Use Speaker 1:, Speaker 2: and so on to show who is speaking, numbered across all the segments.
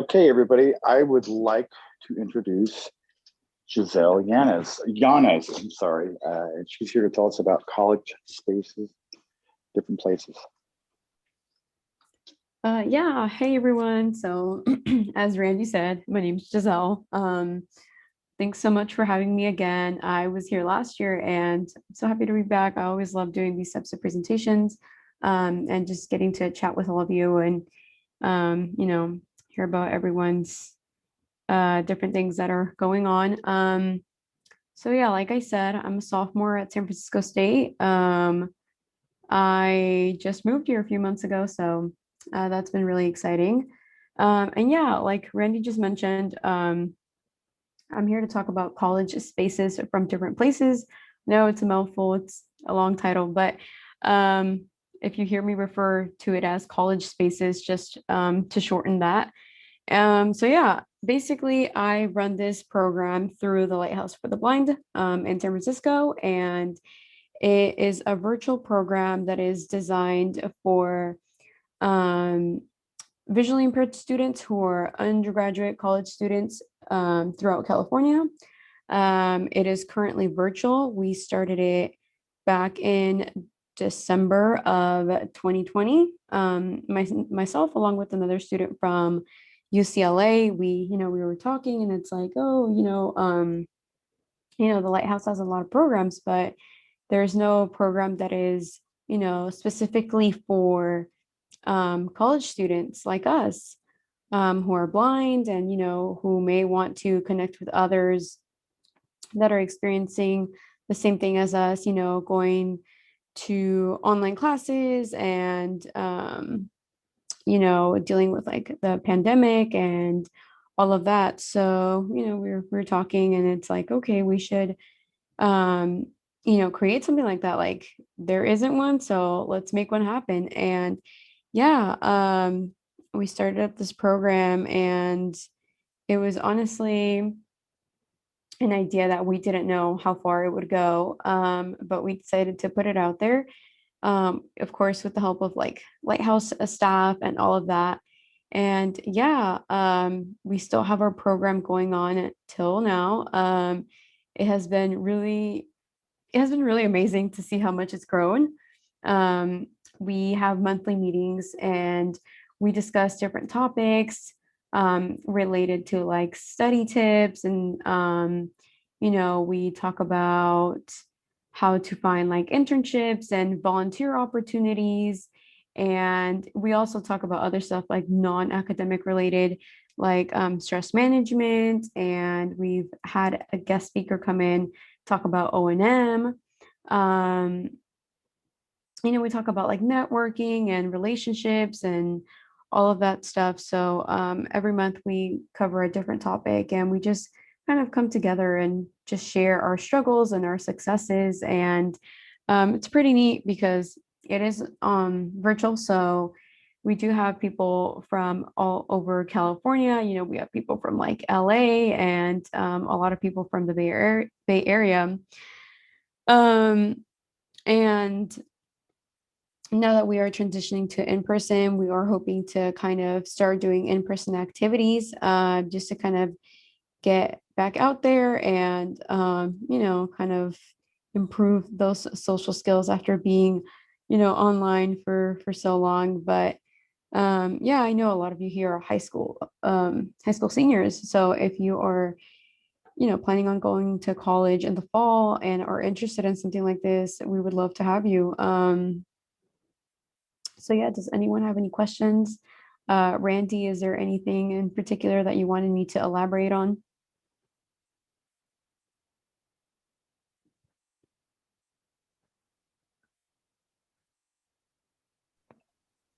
Speaker 1: Okay, everybody, I would like to introduce Jisselle Yanez, I'm sorry. And she's here to tell us about college spaces, different places.
Speaker 2: Yeah, hey everyone. So as Randy said, my name is Giselle. Thanks so much for having me again. I was here last year and I'm so happy to be back. I always love doing these types of presentations and just getting to chat with all of you and hear about everyone's different things that are going on. So yeah, like I said, I'm a sophomore at San Francisco State. I just moved here a few months ago, so that's been really exciting. And yeah, like Randy just mentioned, I'm here to talk about college spaces from different places. No, it's a mouthful, it's a long title, but if you hear me refer to it as college spaces, just to shorten that. So yeah, basically I run this program through the Lighthouse for the Blind in San Francisco, and it is a virtual program that is designed for um, visually impaired students who are undergraduate college students throughout California. It is currently virtual. We started it back in December of 2020. Myself, along with another student from UCLA, we were talking, and it's like, oh, the Lighthouse has a lot of programs, but there's no program that is, specifically for college students like us, who are blind and, who may want to connect with others that are experiencing the same thing as us, going to online classes and, dealing with like the pandemic and all of that. So, we're talking, and it's like, okay, we should create something like that. Like there isn't one, so let's make one happen. And yeah, we started up this program, and it was honestly an idea that we didn't know how far it would go. But we decided to put it out there. Of course, with the help of like Lighthouse staff and all of that. And yeah, we still have our program going on till now. It has been really amazing to see how much it's grown. We have monthly meetings, and we discuss different topics related to like study tips, and we talk about how to find like internships and volunteer opportunities. And we also talk about other stuff like non-academic related, like stress management. And we've had a guest speaker come in, talk about O&M. We talk about like networking and relationships and all of that stuff. So every month we cover a different topic, and we just kind of come together and just share our struggles and our successes. And it's pretty neat because it is virtual. So we do have people from all over California. We have people from like LA, and a lot of people from the Bay Area. And now that we are transitioning to in-person, we are hoping to kind of start doing in-person activities, just to kind of get back out there and, kind of improve those social skills after being, online for so long. But yeah, I know a lot of you here are high school seniors. So if you are, planning on going to college in the fall and are interested in something like this, we would love to have you. So yeah, does anyone have any questions? Randy, is there anything in particular that you wanted me to elaborate on?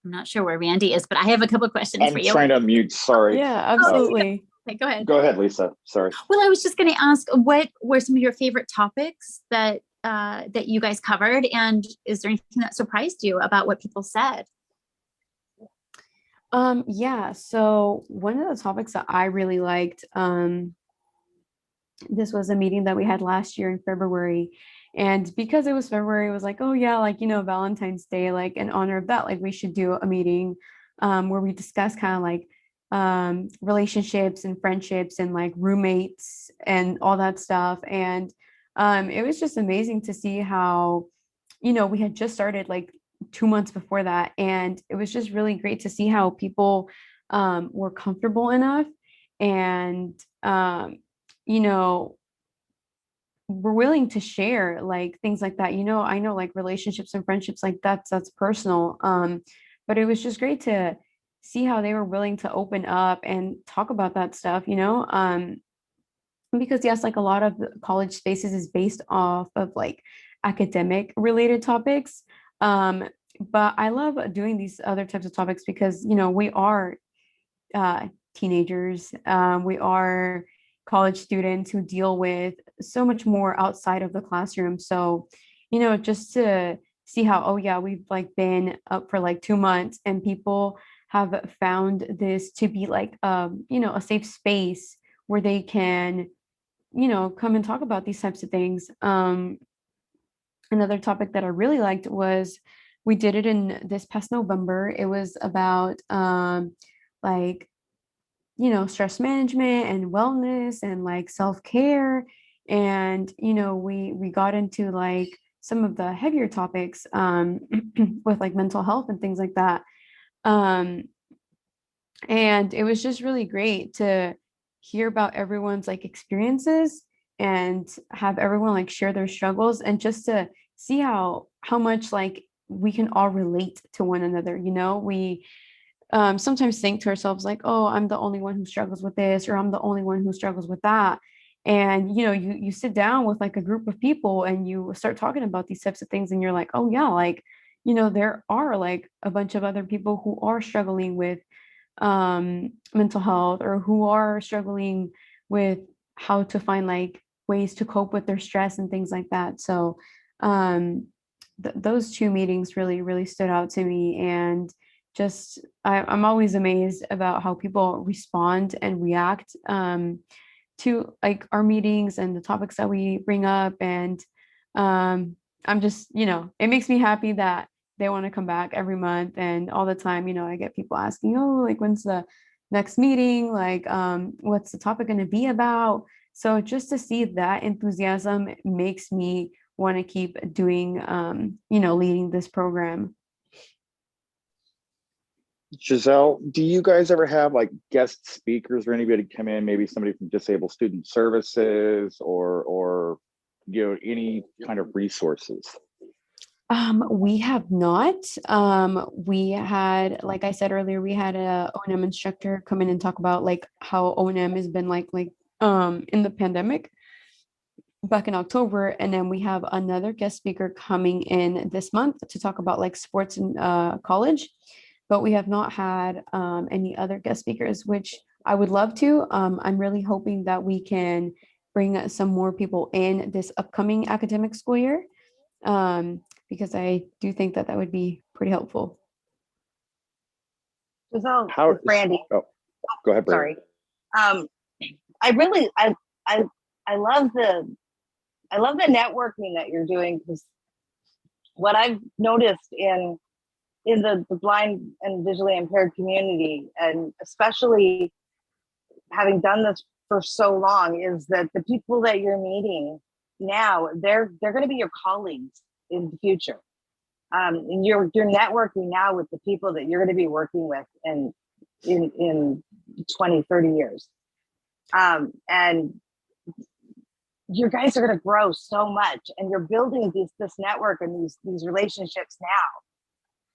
Speaker 3: I'm not sure where Randy is, but I have a couple of questions for you.
Speaker 1: I'm trying to unmute, sorry.
Speaker 2: Yeah, absolutely.
Speaker 3: Okay, go ahead.
Speaker 1: Go ahead, Lisa, sorry.
Speaker 3: Well, I was just going to ask, what were some of your favorite topics that you guys covered? And is there anything that surprised you about what people said?
Speaker 2: Yeah, so one of the topics that I really liked, this was a meeting that we had last year in February. And because it was February, it was like, oh yeah, like, Valentine's Day, like in honor of that, like we should do a meeting where we discuss kind of like relationships and friendships and like roommates and all that stuff. And it was just amazing to see how, we had just started like 2 months before that. And it was just really great to see how people were comfortable enough and, you know, were willing to share like things like that. I know like relationships and friendships like that's personal. But it was just great to see how they were willing to open up and talk about that stuff, because yes, like a lot of the college spaces is based off of like academic related topics. Um, but I love doing these other types of topics because, we are teenagers. We are college students who deal with so much more outside of the classroom. So, just to see how, oh yeah, we've like been up for like 2 months and people have found this to be like, a safe space where they can, come and talk about these types of things. Another topic that I really liked was we did it in this past November. It was about like stress management and wellness and like self-care. And, we got into like some of the heavier topics with like mental health and things like that. Um, and it was just really great to hear about everyone's like experiences and have everyone like share their struggles and just to see how much like we can all relate to one another. We sometimes think to ourselves like, oh, I'm the only one who struggles with this, or I'm the only one who struggles with that. And you sit down with like a group of people and you start talking about these types of things and you're like, oh yeah, like, there are like a bunch of other people who are struggling with mental health or who are struggling with how to find like ways to cope with their stress and things like that. So those two meetings really, really stood out to me. And just I'm always amazed about how people respond and react to like our meetings and the topics that we bring up. And I'm just, it makes me happy that they want to come back every month and all the time. I get people asking, oh, like when's the next meeting? Like, what's the topic going to be about? So just to see that enthusiasm makes me want to keep doing, leading this program.
Speaker 1: Giselle, do you guys ever have like guest speakers or anybody come in, maybe somebody from Disabled Student Services or any kind of resources?
Speaker 2: We have not. We had, like I said earlier, we had a O&M instructor come in and talk about like how O&M has been like in the pandemic back in October. And then we have another guest speaker coming in this month to talk about like sports in college. But we have not had any other guest speakers, which I would love to. I'm really hoping that we can bring some more people in this upcoming academic school year, because I do think that that would be pretty helpful.
Speaker 4: Giselle,
Speaker 1: How
Speaker 4: it's Brandy.
Speaker 1: Oh, go ahead, Brandy.
Speaker 4: Sorry. I really, I love the networking that you're doing, because what I've noticed in the blind and visually impaired community, and especially having done this for so long, is that the people that you're meeting now, they're going to be your colleagues in the future. And you're networking now with the people that you're going to be working with in 20, 30 years. And you guys are going to grow so much, and you're building this network and these relationships now.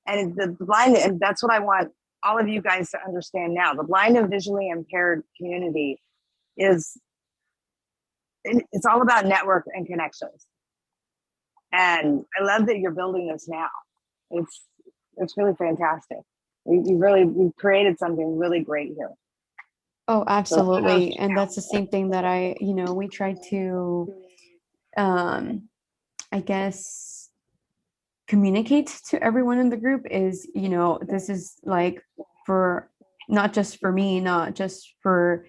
Speaker 4: And the blind, and that's what I want all of you guys to understand now. The blind and visually impaired community it's all about network and connections. And I love that you're building this now. It's really fantastic. We've created something really great here.
Speaker 2: Oh, absolutely. And that's the same thing that we try to, I guess, communicate to everyone in the group is, this is like for, not just for me, not just for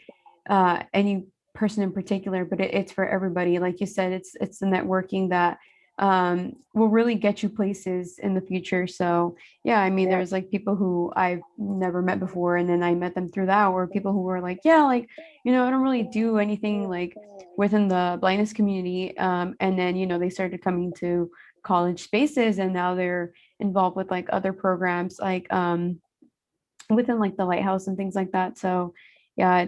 Speaker 2: any person in particular, but it's for everybody. Like you said, it's the networking that will really get you places in the future. So yeah, I mean,
Speaker 4: Yeah.
Speaker 2: there's like people who I've never met before, and then I met them through that, or people who were like, yeah, like, I don't really do anything like within the blindness community. And then, they started coming to college spaces, and now they're involved with like other programs, like within like the lighthouse and things like that. So yeah,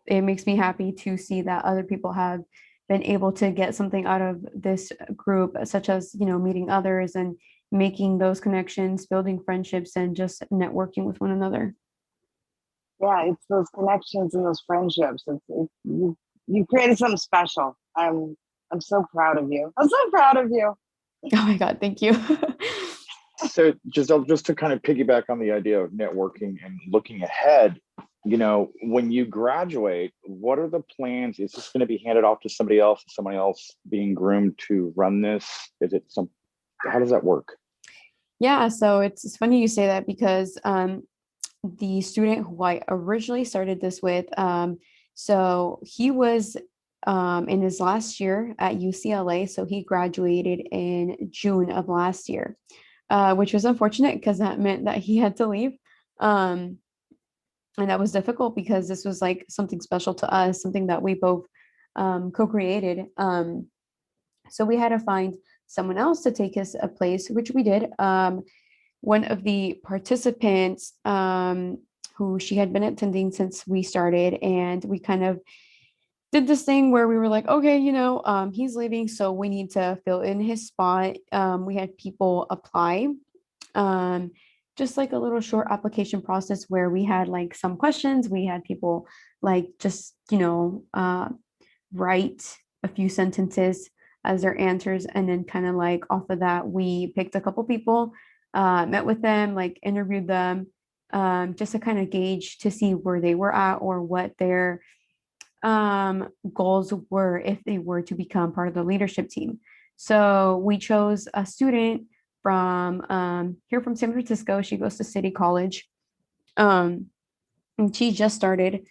Speaker 2: it makes me happy to see that other people have been able to get something out of this group, such as, meeting others and making those connections, building friendships, and just networking with one another.
Speaker 4: Yeah, it's those connections and those friendships. You created something special. I'm so proud of you. I'm so proud of you.
Speaker 2: Oh my God, thank you.
Speaker 1: So Giselle, just to kind of piggyback on the idea of networking and looking ahead, when you graduate, what are the plans? Is this going to be handed off to somebody else? Is somebody else being groomed to run this? How does that work?
Speaker 2: Yeah, so it's funny you say that, because the student who I originally started this with, so he was in his last year at UCLA, so he graduated in June of last year, which was unfortunate because that meant that he had to leave. Um, and that was difficult because this was like something special to us, something that we both co-created. So we had to find someone else to take his place, which we did. One of the participants, who she had been attending since we started, and we kind of did this thing where we were like, okay, he's leaving, so we need to fill in his spot. We had people apply, um, just like a little short application process where we had like some questions. We had people like just, write a few sentences as their answers. And then kind of like off of that, we picked a couple people, met with them, like interviewed them, just to kind of gauge to see where they were at or what their goals were if they were to become part of the leadership team. So we chose a student from here from San Francisco. She goes to City College. And she just started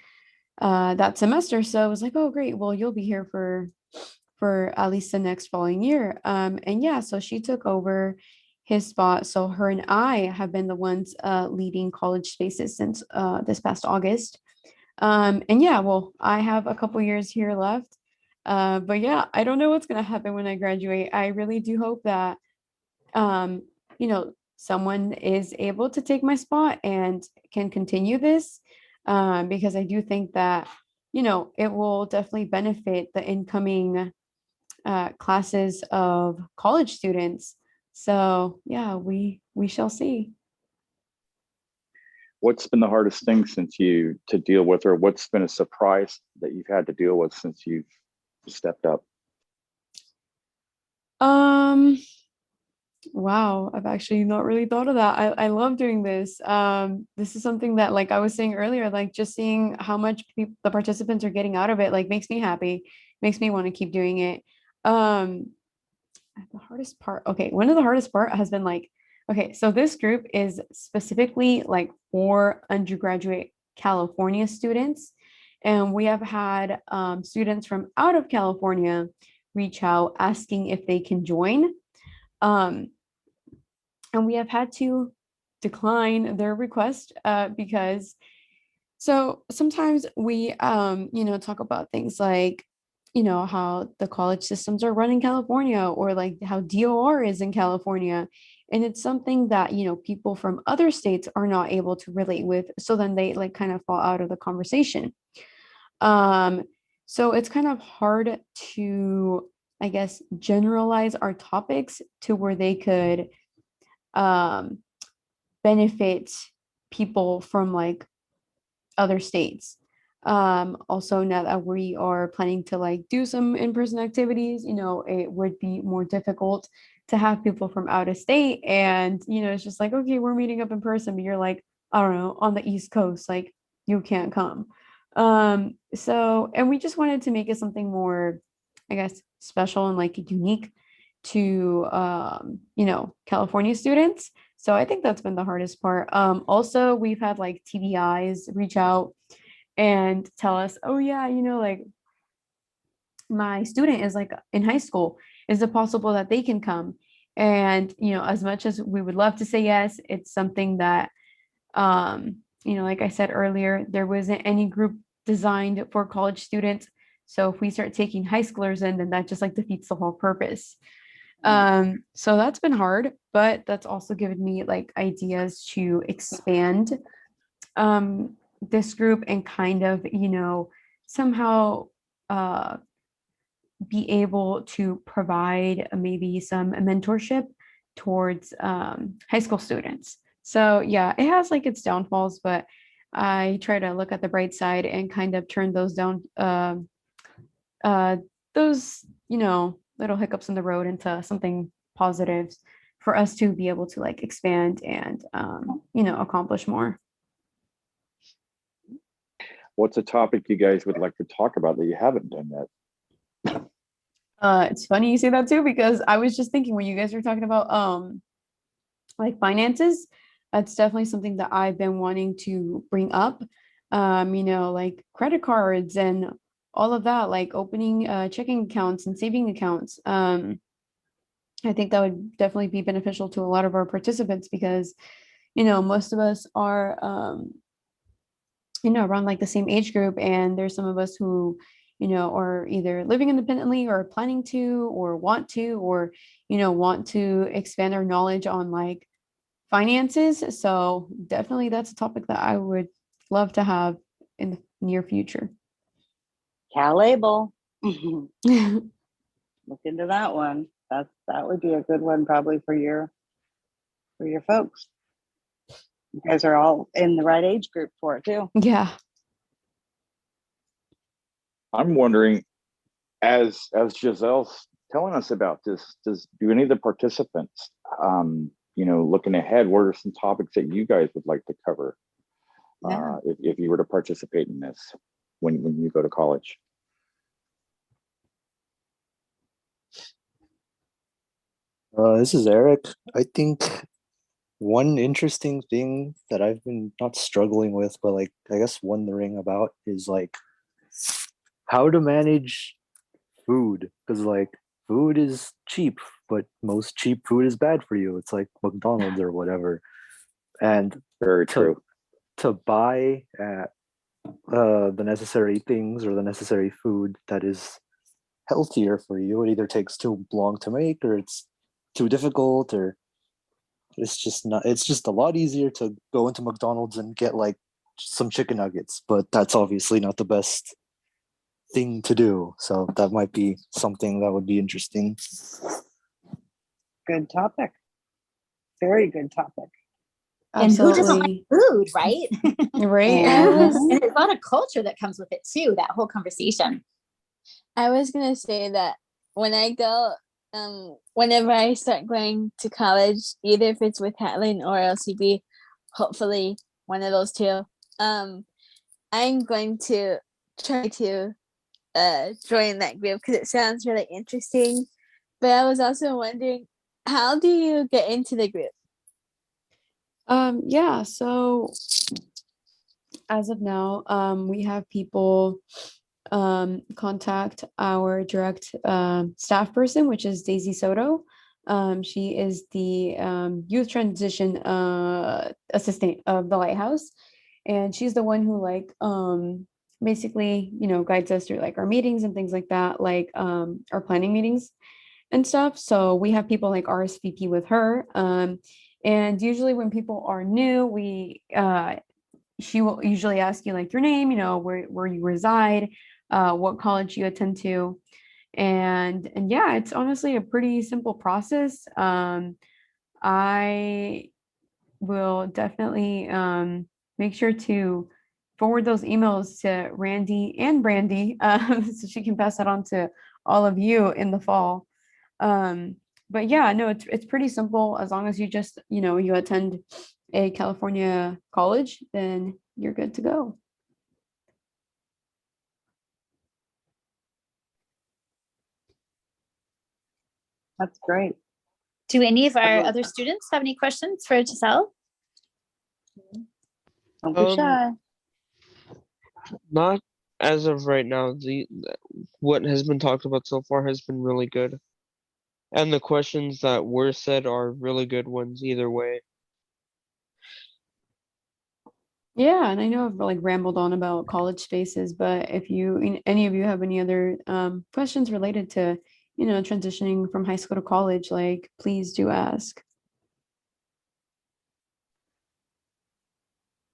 Speaker 2: that semester. So I was like, oh, great. Well, you'll be here for at least the next following year. And yeah, so she took over his spot. So her and I have been the ones leading college spaces since this past August. And yeah, well, I have a couple years here left. But yeah, I don't know what's going to happen when I graduate. I really do hope that, someone is able to take my spot and can continue this, because I do think that, it will definitely benefit the incoming classes of college students. So yeah, we shall see.
Speaker 1: What's been the hardest thing to deal with, or what's been a surprise that you've had to deal with since you've stepped up?
Speaker 2: Wow, I've actually not really thought of that. I love doing this. This is something that, like I was saying earlier, like just seeing how much the participants are getting out of it, like makes me happy, makes me want to keep doing it. Um, the hardest part, okay, one of the hardest part has been like, okay, so this group is specifically like for undergraduate California students, and we have had students from out of California reach out asking if they can join. Um, and we have had to decline their request, because so sometimes we talk about things like, how the college systems are run in California, or like how DOR is in California, and it's something that, people from other states are not able to relate with, so then they like kind of fall out of the conversation. So it's kind of hard to, I guess, generalize our topics to where they could um, benefit people from like other states. Also, now that we are planning to like do some in-person activities, it would be more difficult to have people from out of state. And, it's just like, okay, we're meeting up in person, but you're like, I don't know, on the East Coast, like you can't come. So, and we just wanted to make it something more, I guess, special and like unique to California students. So I think that's been the hardest part. Also, we've had like TBIs reach out and tell us, oh yeah, like my student is like in high school is it possible that they can come? And, as much as we would love to say yes, it's something that, like I said earlier, there wasn't any group designed for college students. So if we start taking high schoolers in, then that just like defeats the whole purpose. So that's been hard, but that's also given me like ideas to expand this group and kind of, somehow be able to provide maybe some mentorship towards high school students. So yeah, it has like its downfalls, but I try to look at the bright side and kind of turn those down, those, little hiccups in the road into something positive for us to be able to like expand and, accomplish more.
Speaker 1: What's a topic you guys would like to talk about that you haven't done yet?
Speaker 2: It's funny you say that too, because I was just thinking when you guys were talking about like finances, that's definitely something that I've been wanting to bring up. Like credit cards and all of that, like opening checking accounts and saving accounts. I think that would definitely be beneficial to a lot of our participants because, most of us are around like the same age group, and there's some of us who are either living independently or planning to or want to or want to expand their knowledge on like finances. So definitely that's a topic that I would love to have in the near future.
Speaker 4: Cal-Able. Look into that one. That would be a good one probably for your folks. You guys are all in the right age group for it too.
Speaker 2: Yeah.
Speaker 1: I'm wondering, as Giselle's telling us about this, do any of the participants, looking ahead, what are some topics that you guys would like to cover if you were to participate in this when you go to college?
Speaker 5: This is Eric. I think one interesting thing that I've been not struggling with, but like I guess wondering about is like how to manage food, because like food is cheap, but most cheap food is bad for you. It's like McDonald's or whatever. And
Speaker 1: Very true.
Speaker 5: To buy the necessary things or the necessary food that is healthier for you, it either takes too long to make or it's too difficult, or it's just a lot easier to go into McDonald's and get like some chicken nuggets, but that's obviously not the best thing to do. So that might be something that would be interesting.
Speaker 4: Good topic. Very good topic.
Speaker 3: And who doesn't like food, right?
Speaker 2: Right.
Speaker 3: And there's a lot of culture that comes with it too, that whole conversation.
Speaker 6: I was gonna say that when I go, whenever I start going to college, either if it's with Hatlin or LCB, hopefully one of those two, I'm going to try to join that group because it sounds really interesting. But I was also wondering, how do you get into the group?
Speaker 2: Yeah, so as of now, we have people contact our direct staff person, which is Daisy Soto. She is the youth transition assistant of the Lighthouse, and she's the one who like basically guides us through like our meetings and things like that, like our planning meetings and stuff. So we have people like RSVP with her, and usually when people are new, she will usually ask you like your name, where you reside, what college you attend to, and yeah, it's honestly a pretty simple process. I will definitely make sure to forward those emails to Randy and Brandy so she can pass that on to all of you in the fall. But yeah, no, it's pretty simple. As long as you just you attend a California college, then you're good to go.
Speaker 4: That's great.
Speaker 3: Do any of our other students have any questions for Jisselle?
Speaker 4: Don't be shy.
Speaker 7: Not as of right now. What has been talked about so far has been really good. And the questions that were said are really good ones either way.
Speaker 2: Yeah, and I know I've like rambled on about college spaces, but if any of you have any other questions related to, transitioning from high school to college, like please do ask.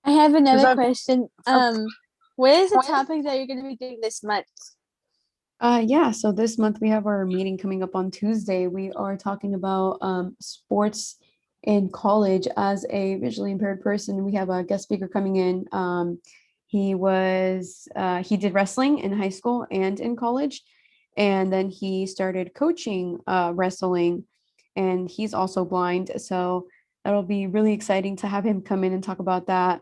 Speaker 6: I have another
Speaker 4: that-
Speaker 6: question. What is the topic that you're going to be doing this month?
Speaker 2: Yeah, so this month we have our meeting coming up on Tuesday. We are talking about sports in college as a visually impaired person. We have a guest speaker coming in. He did wrestling in high school and in college, and then he started coaching wrestling, and he's also blind. So that'll be really exciting to have him come in and talk about that,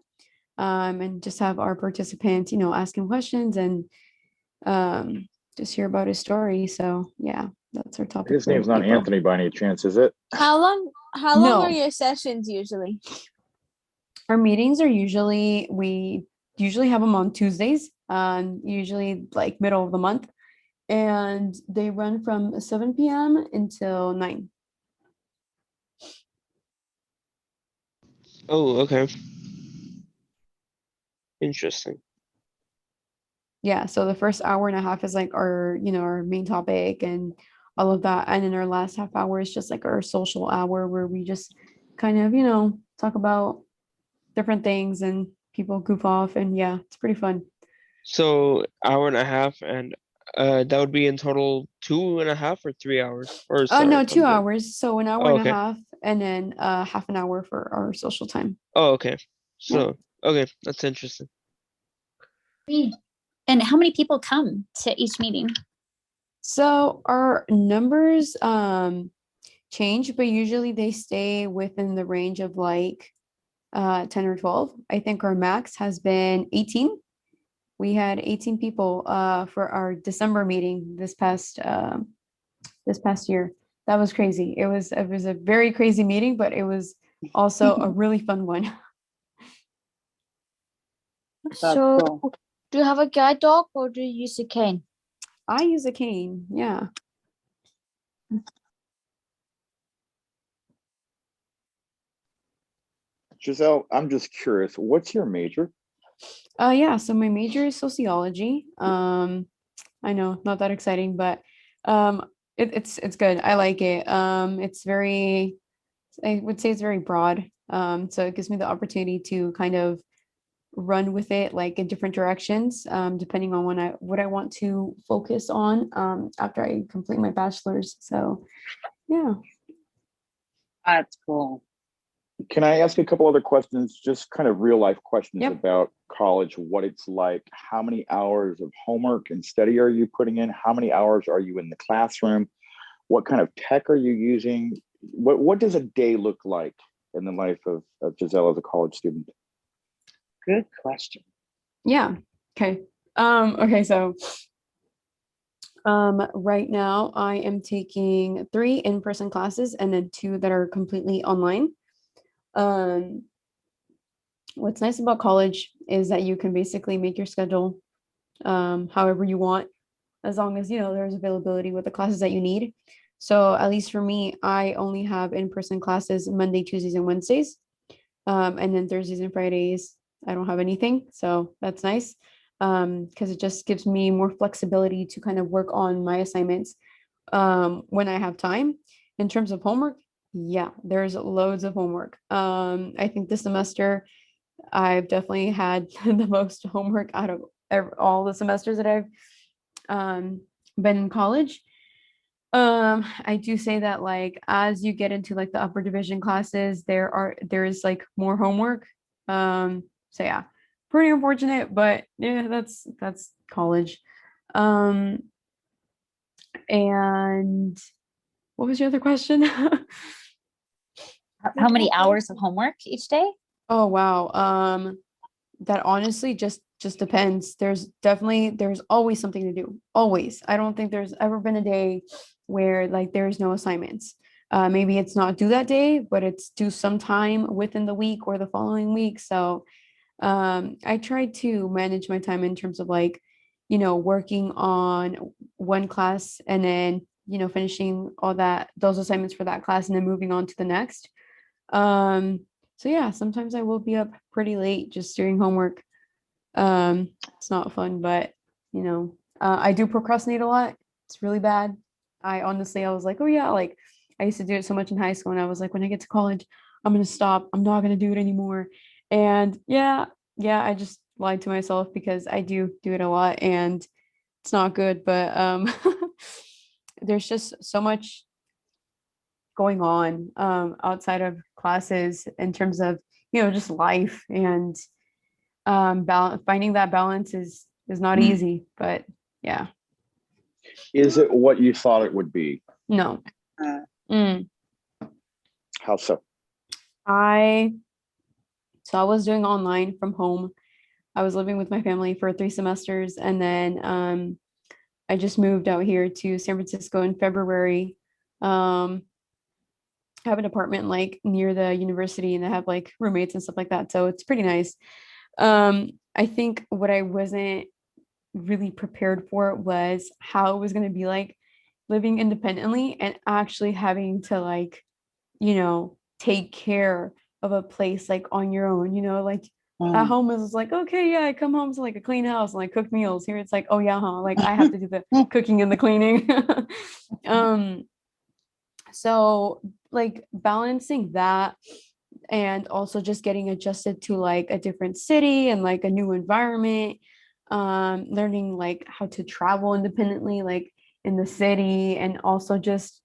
Speaker 2: and just have our participants, ask him questions and just hear about his story. So yeah, that's our topic.
Speaker 1: His
Speaker 2: for
Speaker 1: name's not
Speaker 2: April.
Speaker 1: Anthony by any chance, is it?
Speaker 6: How long
Speaker 2: No.
Speaker 6: are your sessions usually?
Speaker 2: Our meetings are we usually have them on Tuesdays, usually like middle of the month, and they run from 7 p.m. until 9.
Speaker 7: Oh, okay. Interesting.
Speaker 2: Yeah, so the first hour and a half is like our main topic and all of that, and then our last half hour is just like our social hour where we just kind of talk about different things and people goof off, and yeah, it's pretty fun.
Speaker 7: So hour and a half, and that would be in total 2.5 or 3 hours. Or sorry,
Speaker 2: No,
Speaker 7: I'm
Speaker 2: 2
Speaker 7: good.
Speaker 2: hours, so an hour
Speaker 7: Oh,
Speaker 2: and
Speaker 7: okay.
Speaker 2: a half, and then half an hour for our social time.
Speaker 7: Oh, okay. So okay, that's interesting.
Speaker 3: And how many people come to each meeting?
Speaker 2: So our numbers change, but usually they stay within the range of like 10 or 12. I think our max has been 18. We had 18 people for our December meeting this past year. That was crazy. It was a very crazy meeting, but it was also a really fun one.
Speaker 6: So,
Speaker 4: cool.
Speaker 6: do you have a guide dog or do you use a cane?
Speaker 2: I use a cane. Yeah.
Speaker 1: Jisselle, I'm just curious, what's your major?
Speaker 2: Yeah, so my major is sociology. I know, not that exciting, but it's good. I like it. I would say it's very broad. So it gives me the opportunity to kind of run with it like in different directions, depending on what I want to focus on after I complete my bachelor's. So yeah.
Speaker 4: That's cool.
Speaker 1: Can I ask a couple other questions, just kind of real life questions
Speaker 2: Yep.
Speaker 1: about college, what it's like? How many hours of homework and study are you putting in? How many hours are you in the classroom? What kind of tech are you using? What does a day look like in the life of Jisselle as a college student?
Speaker 4: Good question.
Speaker 2: Yeah. Okay. Okay, so right now I am taking 3 in-person classes and then 2 that are completely online. What's nice about college is that you can basically make your schedule however you want, as long as there's availability with the classes that you need. So at least for me, I only have in-person classes Monday, Tuesdays, and Wednesdays. And then Thursdays and Fridays, I don't have anything. So that's nice. Because it just gives me more flexibility to kind of work on my assignments when I have time. In terms of homework, yeah, there's loads of homework. I think this semester I've definitely had the most homework out of all the semesters that I've been in college. I do say that like as you get into like the upper division classes, there's like more homework. So yeah, pretty unfortunate, but yeah, that's college. And what was your other question?
Speaker 3: How many hours of homework each day?
Speaker 2: Oh wow. That honestly just depends. There's always something to do. Always. I don't think there's ever been a day where like there's no assignments. Maybe it's not due that day, but it's due sometime within the week or the following week. So I try to manage my time in terms of like, working on one class and then finishing all those assignments for that class and then moving on to the next. So yeah, sometimes I will be up pretty late just doing homework. It's not fun, but I do procrastinate a lot. It's really bad. I was like, oh yeah, like I used to do it so much in high school, and I was like, when I get to college, I'm gonna stop. I'm not gonna do it anymore. And yeah, I just lied to myself because I do it a lot, and it's not good. But there's just so much going on outside of classes in terms of just life, and finding that balance is not easy, but yeah.
Speaker 1: Is it what you thought it would be?
Speaker 2: No.
Speaker 1: How so?
Speaker 2: I was doing online from home. I was living with my family for 3 semesters, and then I just moved out here to San Francisco in February. I have an apartment like near the university, and I have like roommates and stuff like that, so it's pretty nice. I think what I wasn't really prepared for was how it was going to be like living independently and actually having to like take care of a place like on your own, like at home is like, okay, yeah, I come home to like a clean house and like cook meals. Here it's like, oh yeah, like I have to do the cooking and the cleaning. So like balancing that and also just getting adjusted to like a different city and like a new environment, learning like how to travel independently like in the city, and also just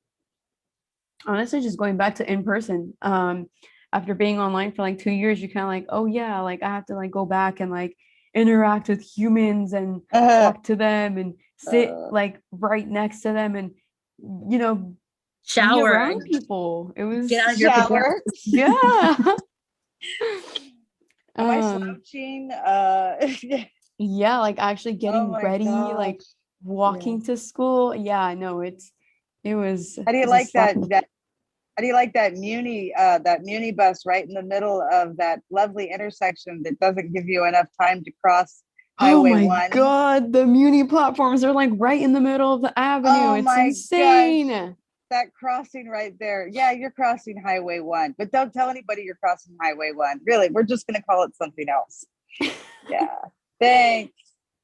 Speaker 2: honestly just going back to in person. After being online for like 2 years, you're kind of like, oh yeah, like I have to like go back and like interact with humans and talk to them and sit like right next to them and be
Speaker 3: Shower
Speaker 2: around
Speaker 3: and
Speaker 2: people. It was
Speaker 3: get out of your pajamas.
Speaker 2: yeah.
Speaker 4: Am I slouching?
Speaker 2: Yeah, like actually getting
Speaker 4: my
Speaker 2: ready, like
Speaker 4: gosh.
Speaker 2: walking to school. Yeah, no, it was.
Speaker 4: How do you
Speaker 2: it was a
Speaker 4: like
Speaker 2: slap.
Speaker 4: how do you like that Muni bus right in the middle of that lovely intersection that doesn't give you enough time to cross
Speaker 2: Oh
Speaker 4: Highway
Speaker 2: my
Speaker 4: 1?
Speaker 2: God, the Muni platforms are like right in the middle of the avenue.
Speaker 4: Oh
Speaker 2: It's
Speaker 4: my
Speaker 2: insane.
Speaker 4: gosh. That crossing right there. Yeah, you're crossing Highway 1, but don't tell anybody you're crossing Highway 1. Really, we're just going to call it something else. Yeah. Thanks.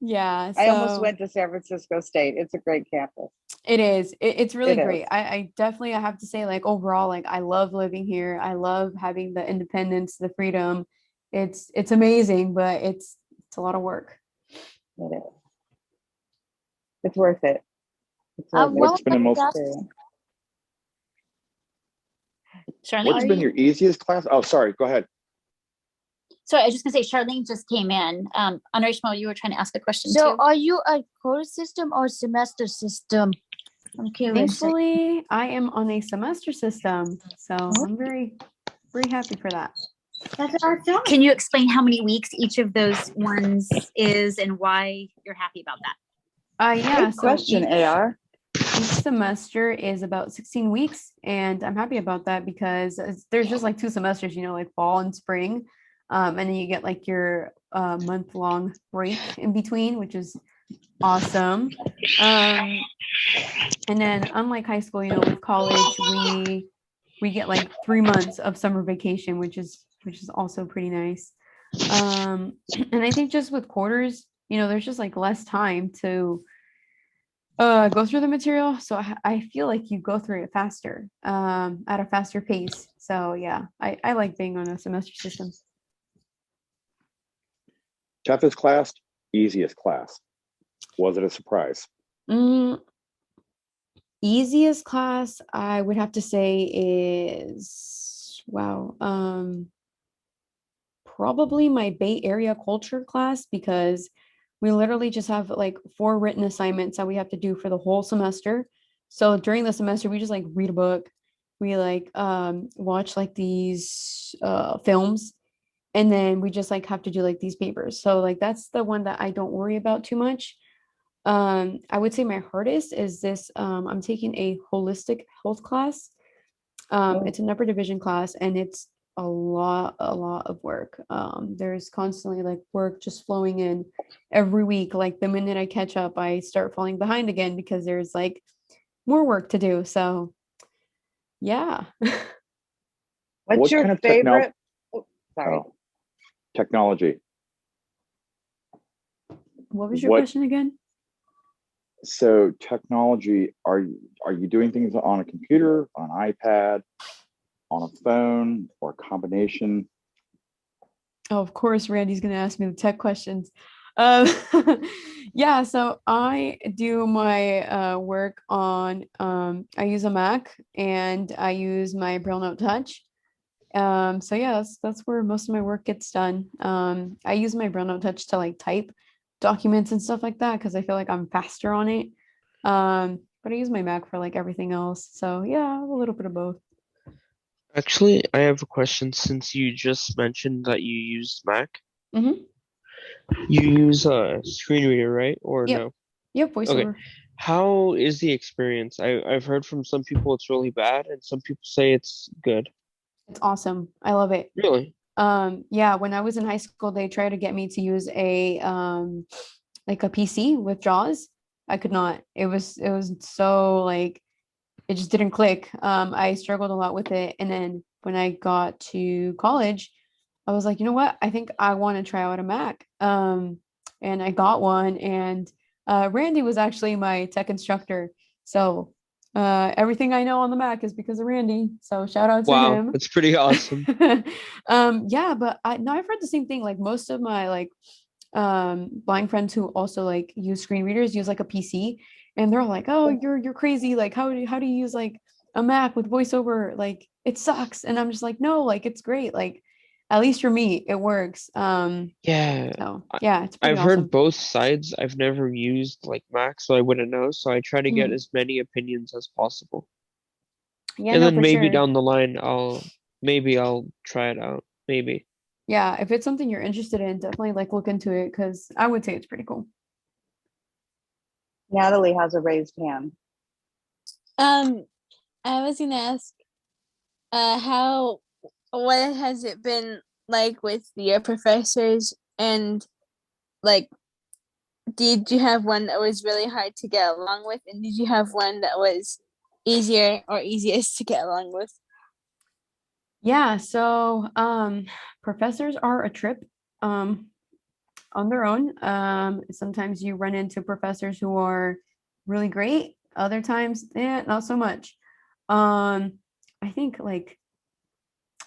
Speaker 2: Yeah,
Speaker 4: I almost
Speaker 2: so
Speaker 4: went to San Francisco State. It's a great campus.
Speaker 2: it is. It's really
Speaker 4: It
Speaker 2: great.
Speaker 4: is.
Speaker 2: I definitely I have to say like overall like I love living here. I love having the independence, the freedom. It's amazing, but it's a lot of work.
Speaker 4: It is. It's worth it. It's
Speaker 6: Uh,
Speaker 4: worth
Speaker 6: what
Speaker 1: What's been the most?
Speaker 3: Charlene,
Speaker 1: What's been your easiest class? Oh, sorry. Go ahead.
Speaker 3: sorry, I was just gonna say Charlene just came in. Honorable, you were trying to ask a question
Speaker 6: So
Speaker 3: too.
Speaker 6: are you a quarter system or semester system? I'm curious.
Speaker 2: Thankfully, I am on a semester system, so I'm very happy for that.
Speaker 3: That's awesome. Can you explain how many weeks each of those ones is and why you're happy about that?
Speaker 2: Yeah.
Speaker 4: Good
Speaker 2: So
Speaker 4: question, AR.
Speaker 2: each semester is about 16 weeks, and I'm happy about that because there's just like 2 semesters, like fall and spring, and then you get like your month-long break in between, which is awesome. And then unlike high school, with college, we get like 3 months of summer vacation, which is also pretty nice. And I think just with quarters, there's just like less time to go through the material, so I feel like you go through it faster, at a faster pace. So yeah, I like being on a semester system.
Speaker 1: Toughest class, easiest class. Was it a surprise?
Speaker 2: Easiest class, I would have to say is probably my Bay Area culture class, because we literally just have like 4 written assignments that we have to do for the whole semester. So during the semester, we just like read a book, we like watch like these films, and then we just like have to do like these papers. So like that's the one that I don't worry about too much. I would say my hardest is this. I'm taking a holistic health class. It's an upper division class, and it's a lot of work. There's constantly like work just flowing in every week. Like the minute I catch up, I start falling behind again because there's like more work to do. So yeah.
Speaker 4: What's
Speaker 1: What
Speaker 4: your
Speaker 1: kind of
Speaker 4: favorite? Oh, sorry.
Speaker 1: Oh, technology.
Speaker 2: What was your
Speaker 1: What
Speaker 2: question again?
Speaker 1: So technology, are you doing things on a computer, on an iPad, on a phone, or a combination?
Speaker 2: Oh, of course, Randy's going to ask me the tech questions. Um, yeah, so I do my work on, I use a Mac and I use my Braille Note Touch. So yeah, that's where most of my work gets done. I use my Braille Note Touch to like type documents and stuff like that because I feel like I'm faster on it. But I use my Mac for like everything else. So yeah, a little bit of both.
Speaker 7: Actually, I have a question since you just mentioned that you use Mac.
Speaker 2: Mm-hmm.
Speaker 7: You use a screen reader, right? Or
Speaker 2: Yep.
Speaker 7: no?
Speaker 2: Yep,
Speaker 7: Okay.
Speaker 2: voiceover.
Speaker 7: How is the experience? I've heard from some people it's really bad, and some people say it's good.
Speaker 2: It's awesome. I love it.
Speaker 7: Really?
Speaker 2: Yeah, when I was in high school, they tried to get me to use a like a PC with JAWS. I could not. It was so like it just didn't click. I struggled a lot with it. And then when I got to college, I was like, you know what? I think I want to try out a Mac. And I got one, and Randy was actually my tech instructor. So everything I know on the Mac is because of Randy. So shout out to
Speaker 7: Wow,
Speaker 2: him.
Speaker 7: that's pretty awesome.
Speaker 2: Yeah, but no, I've heard the same thing. Like most of my like blind friends who also like use screen readers use like a PC, and they're all like, oh, you're crazy. Like how do you use like a Mac with voiceover? Like it sucks. And I'm just like, no, like it's great. Like at least for me, it works.
Speaker 7: Yeah,
Speaker 2: So yeah, it's pretty
Speaker 7: I've heard
Speaker 2: awesome.
Speaker 7: both sides. I've never used like Mac, so I wouldn't know. So I try to get
Speaker 2: Mhm.
Speaker 7: as many opinions as possible.
Speaker 2: Yeah,
Speaker 7: And
Speaker 2: no,
Speaker 7: then
Speaker 2: for
Speaker 7: maybe
Speaker 2: sure.
Speaker 7: down the line, I'll try it out. Maybe.
Speaker 2: Yeah, if it's something you're interested in, definitely like look into it because I would say it's pretty cool.
Speaker 4: Natalie has a raised hand.
Speaker 6: I was gonna ask, how what has it been like with your professors, and like did you have one that was really hard to get along with, and did you have one that was easier or easiest to get along with?
Speaker 2: Yeah, so professors are a trip on their own. Sometimes you run into professors who are really great, other times, not so much. I think like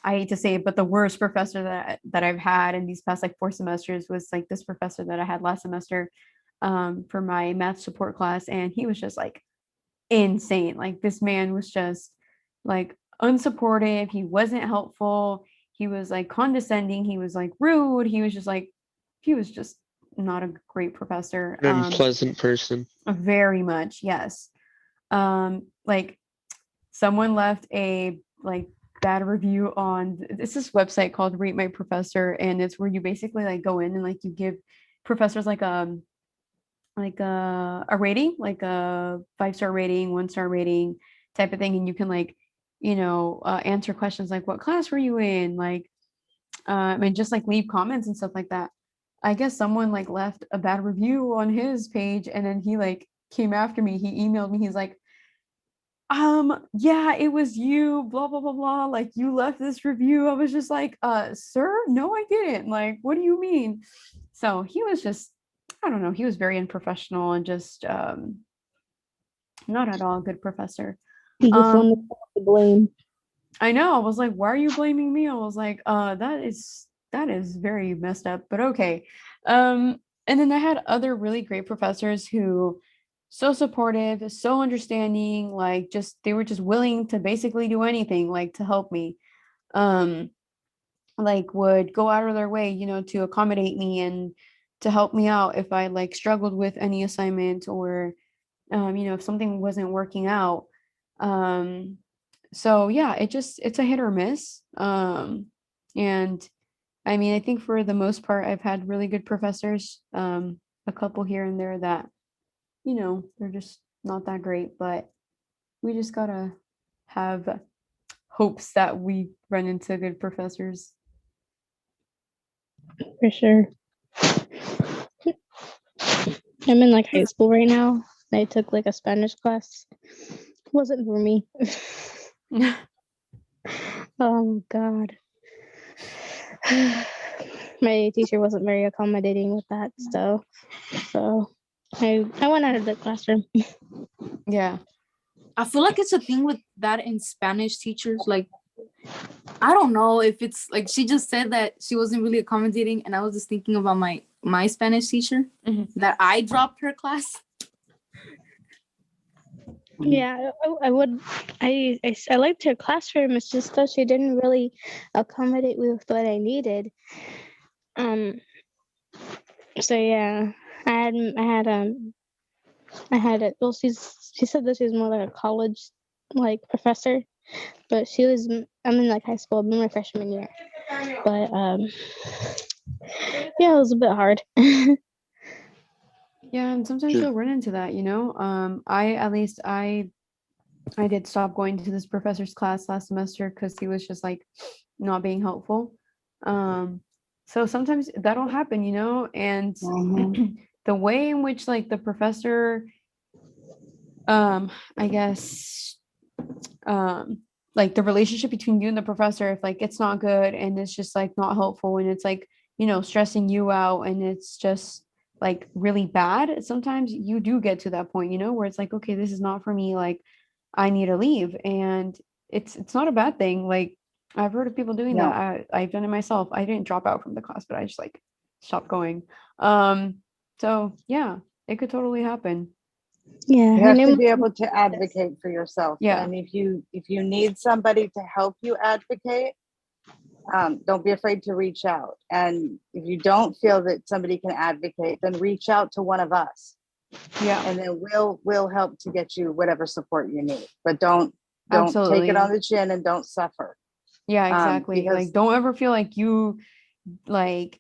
Speaker 2: I hate to say it, but the worst professor that I've had in these past like 4 semesters was like this professor that I had last semester for my math support class, and he was just like insane. Like this man was just like unsupportive. He wasn't helpful. He was like condescending. He was like rude. He was just not a great professor.
Speaker 7: An unpleasant person.
Speaker 2: Very much, yes. Like someone left a like bad review on this website called Rate My Professor, and it's where you basically like go in and like you give professors like a rating, like a 5-star rating, 1-star rating type of thing, and you can like answer questions like what class were you in, like and just like leave comments and stuff like that. I guess someone like left a bad review on his page, and then he like came after me. He emailed me. He's like, yeah, it was you, blah, blah, blah, blah. Like you left this review. I was just like, sir, no, I didn't. Like, what do you mean? So he was just, I don't know, he was very unprofessional and just not at all a good professor.
Speaker 6: He just
Speaker 2: Um,
Speaker 6: wanted to blame.
Speaker 2: I know. I was like, why are you blaming me? I was like, that is very messed up, but okay. And then I had other really great professors who so supportive, so understanding, like just they were just willing to basically do anything like to help me. Um, like would go out of their way, to accommodate me and to help me out if I like struggled with any assignment or if something wasn't working out. Um, so yeah, it's a hit or miss. And I mean, I think for the most part, I've had really good professors, a couple here and there that, they're just not that great, but we just gotta have hopes that we run into good professors.
Speaker 6: For sure. I'm in like high school right now. I took like a Spanish class,
Speaker 8: wasn't for me. Oh God. My teacher wasn't very accommodating with that stuff. So I went out of the classroom.
Speaker 2: Yeah.
Speaker 9: I feel like it's a thing with that in Spanish teachers. Like, I don't know if it's like she just said that she wasn't really accommodating, and I was just thinking about my Spanish teacher that I dropped her class.
Speaker 8: Yeah, I liked her classroom. It's just that she didn't really accommodate me with what I needed. So yeah, I had it. Well, she said that she was more like a college professor, but I'm in like high school. I'm in my freshman year, but yeah, it was a bit hard.
Speaker 2: Yeah, and sometimes you'll run into that, you know. I did stop going to this professor's class last semester because he was just like not being helpful. So sometimes that'll happen, you know, and the way in which like the professor, I guess, like the relationship between you and the professor, if like it's not good and it's just like not helpful and it's like, you know, stressing you out and it's just like really bad, sometimes you do get to that point, you know, where it's like, okay, this is not for me, like I need to leave. And it's not a bad thing. Like I've heard of people doing that. I've done it myself. I didn't drop out from the class, but I just like stopped going. So yeah, it could totally happen.
Speaker 8: Yeah,
Speaker 4: you have to be able to advocate for yourself.
Speaker 2: Yeah.
Speaker 4: And if you need somebody to help you advocate, don't be afraid to reach out. And if you don't feel that somebody can advocate, then reach out to one of us.
Speaker 2: Yeah.
Speaker 4: And then we'll help to get you whatever support you need. But don't
Speaker 2: Absolutely.
Speaker 4: take it on the chin and don't suffer.
Speaker 2: Yeah, exactly.
Speaker 4: Because
Speaker 2: like don't ever feel like you like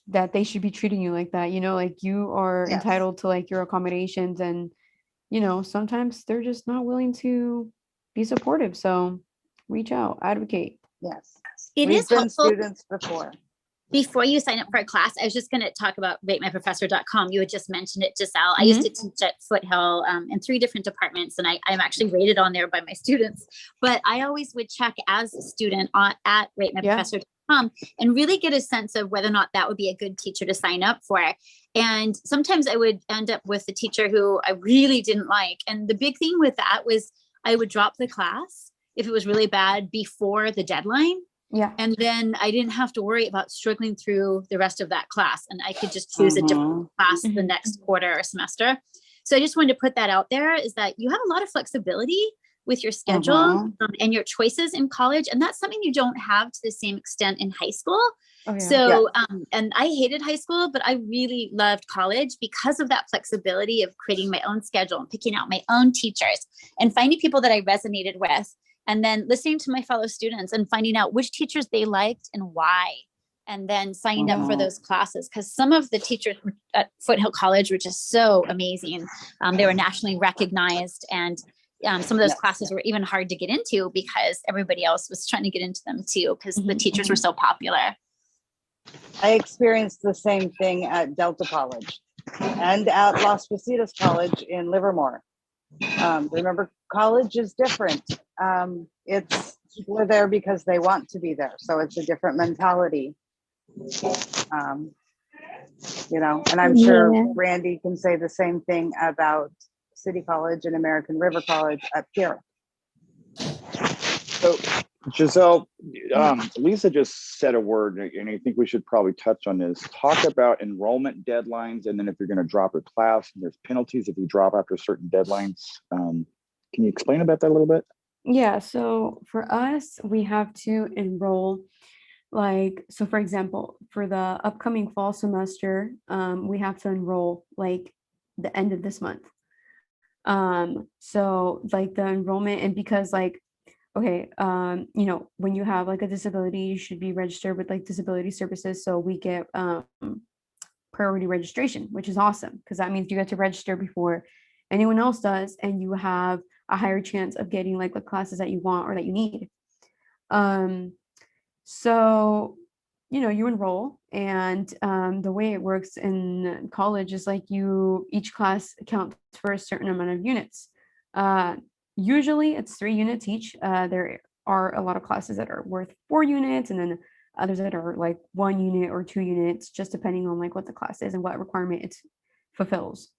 Speaker 2: that they should be treating you like that, you know, like you are entitled to like your accommodations, and you know, sometimes they're just not willing to be supportive. So reach out, advocate.
Speaker 4: Yes.
Speaker 3: It is
Speaker 4: We've been
Speaker 3: helpful.
Speaker 4: students before.
Speaker 3: Before you sign up for a class, I was just going to talk about ratemyprofessor.com. You had just mentioned it, Jisselle. I used to teach at Foothill in 3 different departments, and I'm actually rated on there by my students. But I always would check as a student at ratemyprofessor.com and really get a sense of whether or not that would be a good teacher to sign up for. And sometimes I would end up with a teacher who I really didn't like. And the big thing with that was I would drop the class if it was really bad before the deadline.
Speaker 2: Yeah.
Speaker 3: And then I didn't have to worry about struggling through the rest of that class, and I could just choose a different class the next quarter or semester. So I just wanted to put that out there, is that you have a lot of flexibility with your schedule and your choices in college. And that's something you don't have to the same extent in high school.
Speaker 2: Oh, yeah.
Speaker 3: So, and I hated high school, but I really loved college because of that flexibility of creating my own schedule and picking out my own teachers and finding people that I resonated with. And then listening to my fellow students and finding out which teachers they liked and why, and then signing up for those classes. Because some of the teachers at Foothill College were just so amazing. They were nationally recognized, and some of those classes were even hard to get into because everybody else was trying to get into them too, because the teachers were so popular.
Speaker 4: I experienced the same thing at Delta College and at Las Positas College in Livermore. Remember, college is different. It's people are there because they want to be there. So it's a different mentality. You know, and I'm sure Randy can say the same thing about City College and American River College up here.
Speaker 1: So Jisselle, Lisa just said a word, and I think we should probably touch on this. Talk about enrollment deadlines, and then if you're going to drop a class, and there's penalties if you drop after certain deadlines. Can you explain about that a little bit?
Speaker 2: Yeah, so for us, we have to enroll, like, so for example, for the upcoming fall semester, we have to enroll like the end of this month. So like the enrollment, and because like, okay, you know, when you have like a disability, you should be registered with like disability services. So we get priority registration, which is awesome, because that means you get to register before anyone else does, and you have a higher chance of getting like the classes that you want or that you need. So, you know, you enroll, and the way it works in college is like each class counts for a certain amount of units. usually it's 3 units each. There are a lot of classes that are worth 4 units, and then others that are like 1 unit or 2 units, just depending on like what the class is and what requirement it fulfills.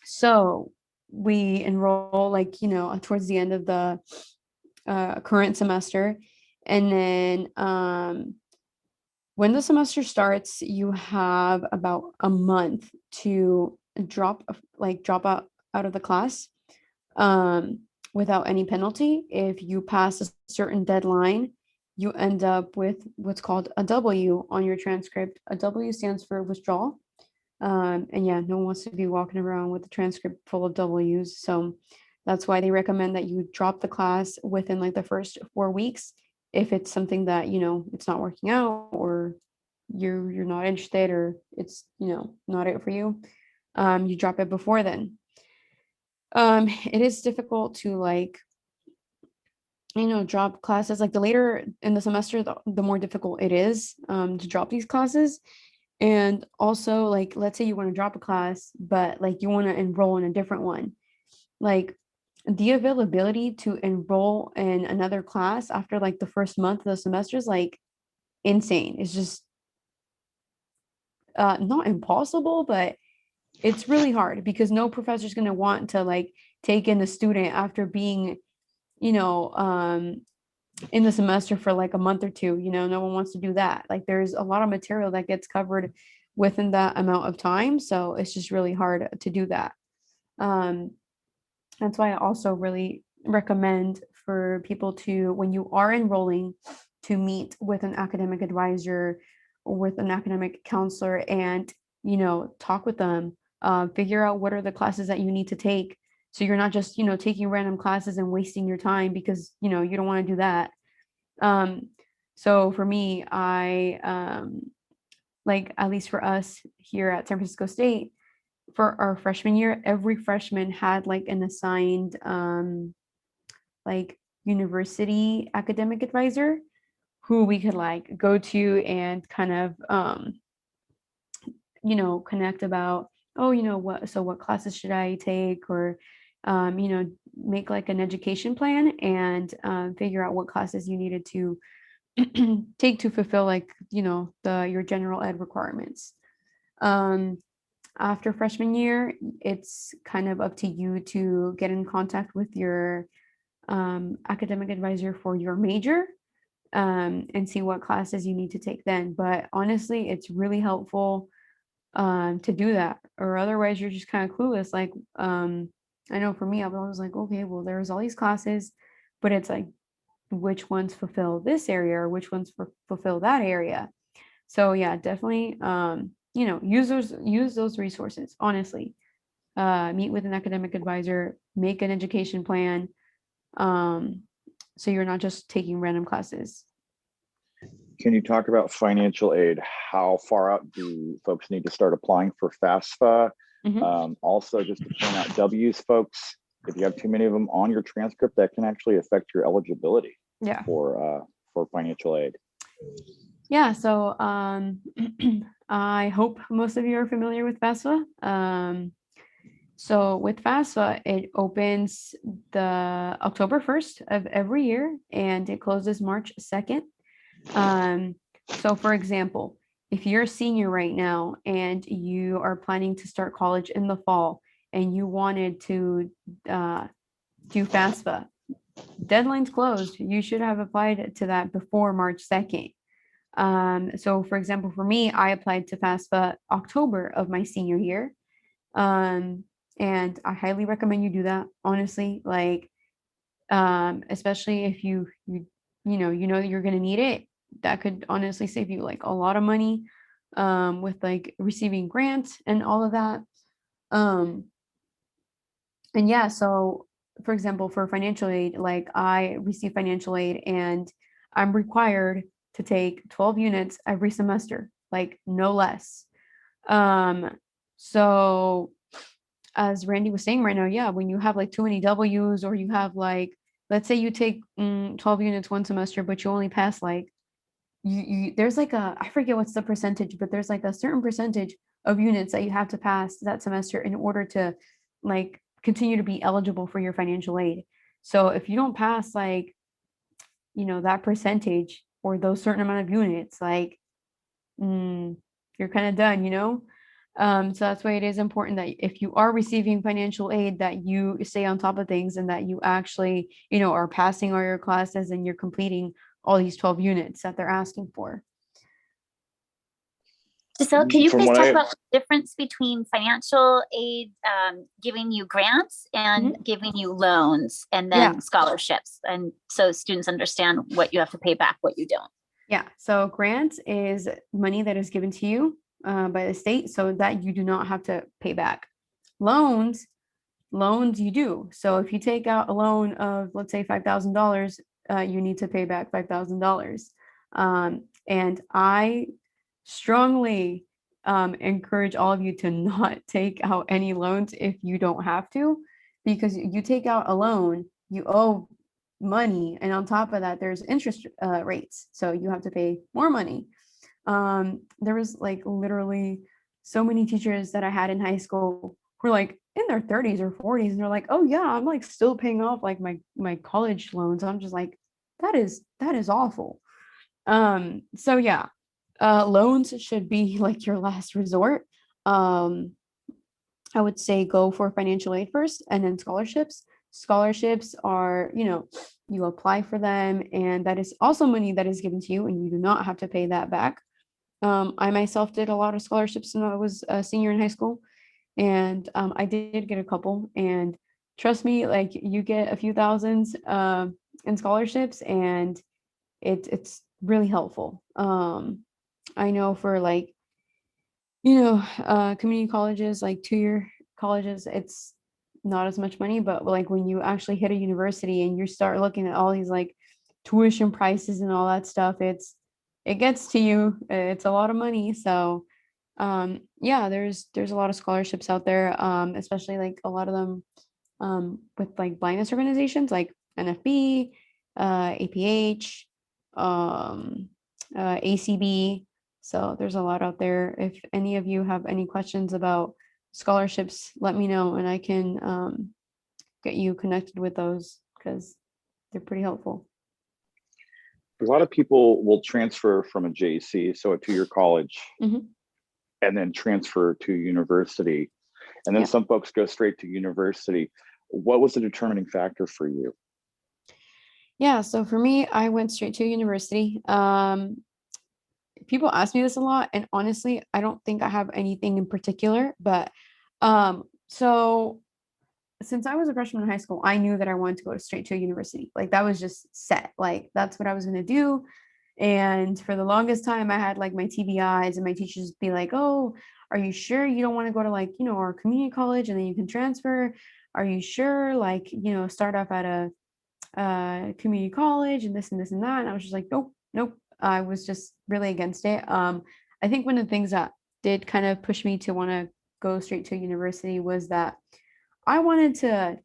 Speaker 2: So we enroll like, you know, towards the end of the current semester. And then when the semester starts, you have about a month to drop out of the class without any penalty. If you pass a certain deadline, you end up with what's called a W on your transcript. A W stands for withdrawal. And yeah, no one wants to be walking around with a transcript full of W's. So that's why they recommend that you drop the class within like the first 4 weeks. If it's something that, you know, it's not working out, or you're not interested, or it's, you know, not it for you, you drop it before then. It is difficult to like, you know, drop classes. Like the later in the semester, the more difficult it is to drop these classes. And also, like, let's say you want to drop a class, but like you want to enroll in a different one. Like the availability to enroll in another class after like the first month of the semester is like insane. It's just not impossible, but it's really hard because no professor is going to want to like take in a student after being, you know, in the semester for like a month or two. You know, no one wants to do that. Like there's a lot of material that gets covered within that amount of time, so it's just really hard to do that. That's why I also really recommend for people to, when you are enrolling, to meet with an academic advisor or with an academic counselor and, you know, talk with them, figure out what are the classes that you need to take. So you're not just, you know, taking random classes and wasting your time because, you know, you don't want to do that. So for me, I, like, at least for us here at San Francisco State, for our freshman year, every freshman had like an assigned like university academic advisor who we could like go to and kind of you know, connect about, oh, you know, what classes should I take, or you know, make like an education plan and figure out what classes you needed to take to fulfill like, you know, your general ed requirements. After freshman year, it's kind of up to you to get in contact with your academic advisor for your major, and see what classes you need to take then. But honestly, it's really helpful to do that, or otherwise you're just kind of clueless. Like, I know for me, I was like, okay, well, there's all these classes, but it's like, which ones fulfill this area or which ones fulfill that area. So yeah, definitely, you know, use those resources, honestly. Meet with an academic advisor, make an education plan, so you're not just taking random classes.
Speaker 1: Can you talk about financial aid? How far out do folks need to start applying for FAFSA? Also, just to point out W's, folks, if you have too many of them on your transcript, that can actually affect your eligibility for financial aid.
Speaker 2: Yeah, so I hope most of you are familiar with FAFSA. So with FAFSA, it opens the October 1st of every year and it closes March 2nd. So for example, if you're a senior right now and you are planning to start college in the fall and you wanted to do FAFSA, deadline's closed. You should have applied to that before March 2nd. So for example, for me, I applied to FAFSA October of my senior year. And I highly recommend you do that, honestly, like, especially if you know you're going to need it. That could honestly save you like a lot of money, with like receiving grants and all of that. And yeah, so for example, for financial aid, like I receive financial aid and I'm required to take 12 units every semester, like no less. So as Randy was saying right now, yeah, when you have like too many W's, or you have like, let's say you take 12 units one semester, but you only pass like, there's like I forget what's the percentage, but there's like a certain percentage of units that you have to pass that semester in order to like continue to be eligible for your financial aid. So if you don't pass like, that percentage or those certain amount of units, like, you're kind of done, so that's why it is important that if you are receiving financial aid, that you stay on top of things and that you actually, are passing all your classes and you're completing all these 12 units that they're asking for.
Speaker 3: Jisselle, can you
Speaker 1: From
Speaker 3: please
Speaker 1: what
Speaker 3: talk
Speaker 1: I-
Speaker 3: about the difference between financial aid, giving you grants and giving you loans, and then scholarships, and so students understand what you have to pay back, what you don't?
Speaker 2: Yeah. So grants is money that is given to you by the state so that you do not have to pay back. Loans you do. So if you take out a loan of, let's say, $5,000, you need to pay back $5,000. And I strongly encourage all of you to not take out any loans if you don't have to, because you take out a loan, you owe money, and on top of that there's interest rates, so you have to pay more money. There was like literally so many teachers that I had in high school who were like in their 30s or 40s, and they're like, oh yeah, I'm like still paying off like my college loans. I'm just like, that is awful. So yeah, loans should be like your last resort. I would say go for financial aid first, and then scholarships. Scholarships are, you apply for them, and that is also money that is given to you, and you do not have to pay that back. I myself did a lot of scholarships when I was a senior in high school, and I did get a couple. And trust me, like you get a few thousands in scholarships, and it's really helpful. I know for like, community colleges, like 2-year colleges, it's not as much money, but like when you actually hit a university and you start looking at all these like tuition prices and all that stuff, it gets to you. It's a lot of money. So yeah, there's a lot of scholarships out there, especially like a lot of them with like blindness organizations like NFB, APH, ACB. So there's a lot out there. If any of you have any questions about scholarships, let me know, and I can get you connected with those because they're pretty helpful.
Speaker 1: A lot of people will transfer from a JC, so a 2-year college, and then transfer to university. And then some folks go straight to university. What was the determining factor for you?
Speaker 2: Yeah, so for me, I went straight to university. People ask me this a lot, and honestly, I don't think I have anything in particular, but so since I was a freshman in high school, I knew that I wanted to go straight to a university. Like that was just set. Like that's what I was going to do. And for the longest time, I had like my TBIs, and my teachers be like, oh, are you sure you don't want to go to like, our community college and then you can transfer? Are you sure? Like, start off at a community college and this and this and that. And I was just like, nope. I was just really against it. I think one of the things that did kind of push me to want to go straight to university was that I wanted to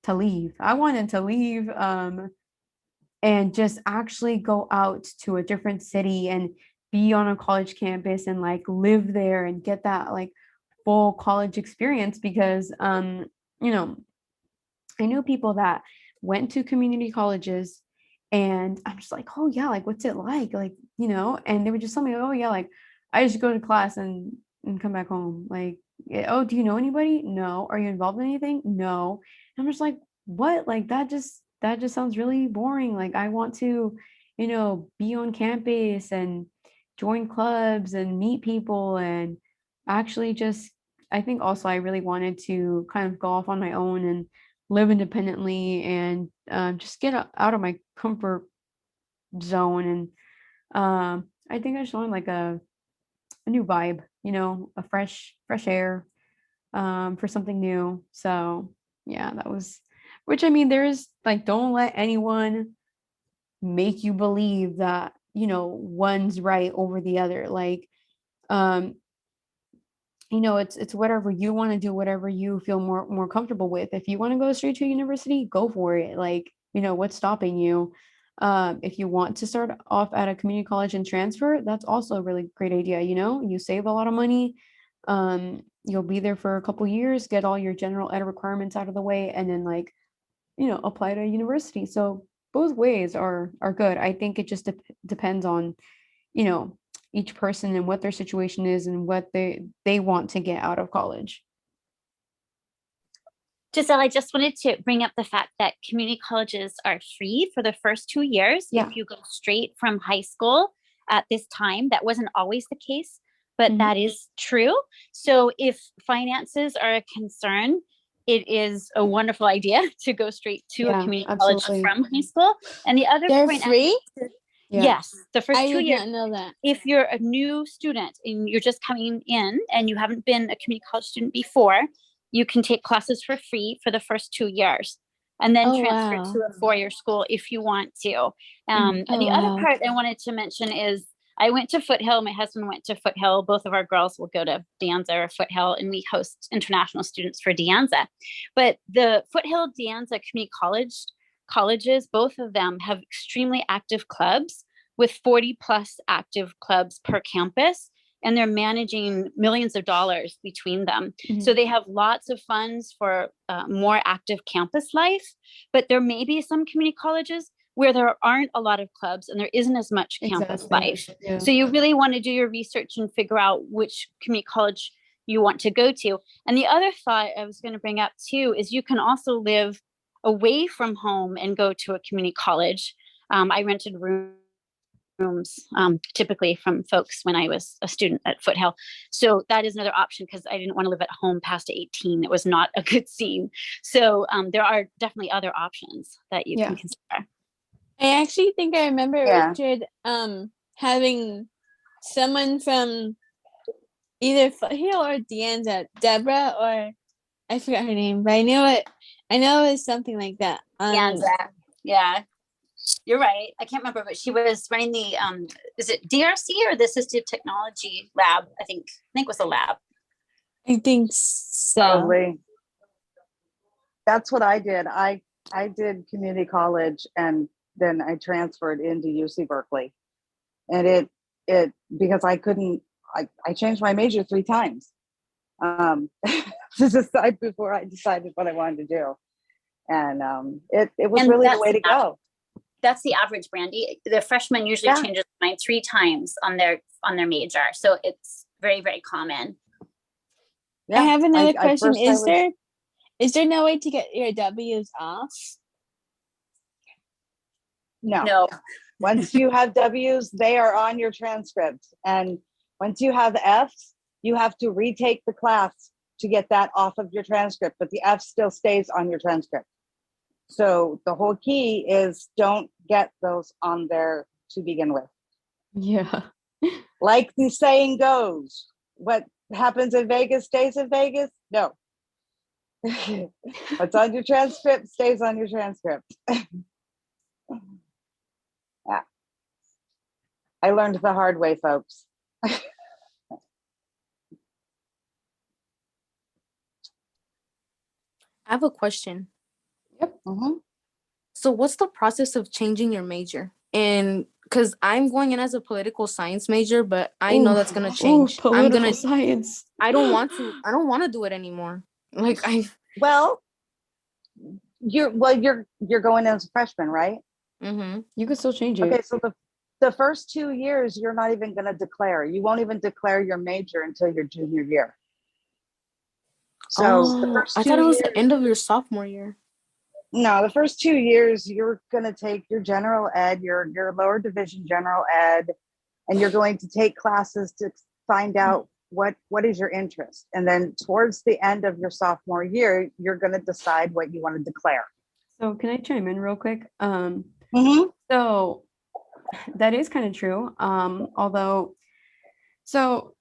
Speaker 2: leave. I wanted to leave and just actually go out to a different city and be on a college campus and like live there and get that like full college experience, because I knew people that went to community colleges, and I'm just like, oh yeah, like what's it like, and they would just tell me, oh yeah, like I just go to class and come back home. Like, oh, do you know anybody? No. Are you involved in anything? No. And I'm just like, what? Like that just sounds really boring. Like I want to, be on campus and join clubs and meet people, and actually just, I think also I really wanted to kind of go off on my own and live independently and just get out of my comfort zone. And I think I just wanted like a new vibe, a fresh air for something new. So yeah, that was, which I mean, there's like, don't let anyone make you believe that, one's right over the other. Like, it's whatever you want to do, whatever you feel more comfortable with. If you want to go straight to university, go for it. Like, what's stopping you? If you want to start off at a community college and transfer, that's also a really great idea. You save a lot of money. You'll be there for a couple years, get all your general ed requirements out of the way, and then like, apply to a university. So both ways are good. I think it just depends on, each person and what their situation is and what they want to get out of college.
Speaker 3: Jisselle, I just wanted to bring up the fact that community colleges are free for the first 2 years.
Speaker 2: Yeah.
Speaker 3: If you go straight from high school at this time, that wasn't always the case, but that is true. So if finances are a concern, it is a wonderful idea to go straight to a community college from high school. And the other
Speaker 6: They're
Speaker 3: point,
Speaker 6: free?
Speaker 3: Yes, the first
Speaker 6: I
Speaker 3: 2
Speaker 6: did
Speaker 3: years.
Speaker 6: not know that.
Speaker 3: If you're a new student and you're just coming in and you haven't been a community college student before, you can take classes for free for the first 2 years and then transfer to a 4-year school if you want to. And the other part I wanted to mention is I went to Foothill. My husband went to Foothill. Both of our girls will go to De Anza or Foothill, and we host international students for De Anza. But the Foothill De Anza community colleges, both of them have extremely active clubs with 40 plus active clubs per campus. And they're managing millions of dollars between them. So they have lots of funds for more active campus life, but there may be some community colleges where there aren't a lot of clubs and there isn't as much campus life. Yeah. So you really want to do your research and figure out which community college you want to go to. And the other thought I was going to bring up too is you can also live away from home and go to a community college. I rented rooms typically from folks when I was a student at Foothill. So that is another option because I didn't want to live at home past 18. It was not a good scene. So there are definitely other options that you can consider.
Speaker 6: I actually think I remember Richard having someone from either Foothill or De Anza, Deborah, or I forgot her name, but I know it was something like that.
Speaker 3: De Anza. Yeah. You're right. I can't remember, but she was running the is it DRC or the Assistive Technology Lab? I think it was a lab.
Speaker 6: I think so.
Speaker 4: Probably. That's what I did. I did community college and then I transferred into UC Berkeley. And it because I couldn't I changed my major 3 times. To decide before I decided what I wanted to do. And it was really the way to go.
Speaker 3: That's the average, Brandy. The freshman usually changes their mind 3 times on their major. So it's very, very common.
Speaker 6: Yeah. I have another question. Is there no way to get your W's off?
Speaker 4: No. Once you have W's, they are on your transcript. And once you have F's, you have to retake the class to get that off of your transcript, but the F still stays on your transcript. So the whole key is don't get those on there to begin with.
Speaker 2: Yeah.
Speaker 4: Like the saying goes, what happens in Vegas stays in Vegas? No. What's on your transcript stays on your transcript. Yeah. I learned the hard way, folks.
Speaker 9: I have a question.
Speaker 2: Yep.
Speaker 9: So what's the process of changing your major? And because I'm going in as a political science major, but I know that's gonna change.
Speaker 2: Political science.
Speaker 9: I don't want to do it anymore.
Speaker 4: You're going as a freshman, right?
Speaker 2: You can still change it.
Speaker 4: Okay, so the first 2 years you're not even going to declare. You won't even declare your major until your junior year. So the first
Speaker 9: I thought it was the end of your sophomore year.
Speaker 4: No, the first 2 years you're going to take your general ed, your lower division general ed, and you're going to take classes to find out what is your interest. And then towards the end of your sophomore year, you're going to decide what you want to declare.
Speaker 2: So can I chime in real quick? So that is kind of true. Although, so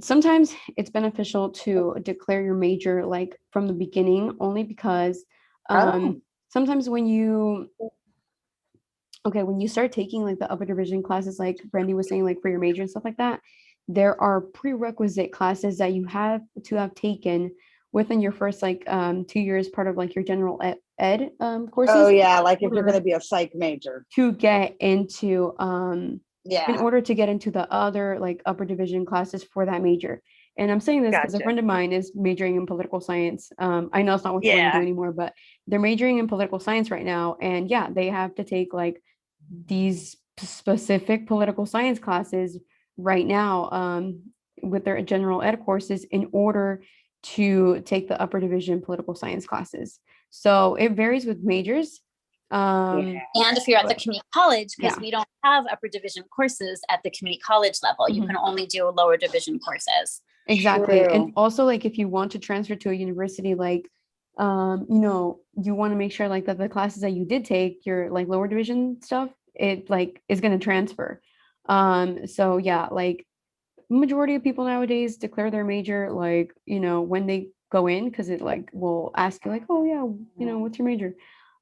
Speaker 2: sometimes it's beneficial to declare your major like from the beginning, only because sometimes when you start taking like the upper division classes, like Brandy was saying, like for your major and stuff like that, there are prerequisite classes that you have to have taken within your first 2 years, part of like your general ed courses.
Speaker 4: Oh yeah, like if you're going to be a psych major.
Speaker 2: To get into in order to get into the other like upper division classes for that major. And I'm saying this because a friend of mine is majoring in political science. I know it's not what you want to do anymore, but they're majoring in political science right now. And yeah, they have to take like these specific political science classes right now with their general ed courses in order to take the upper division political science classes. So it varies with majors.
Speaker 3: And if you're at the community college, because we don't have upper division courses at the community college level, you can only do lower division courses.
Speaker 2: Exactly. And also like if you want to transfer to a university, like you know, you want to make sure like that the classes that you did take, your like lower division stuff, it like is going to transfer. So yeah, like majority of people nowadays declare their major like, you know, when they go in, because it like will ask you like, oh yeah, you know, what's your major?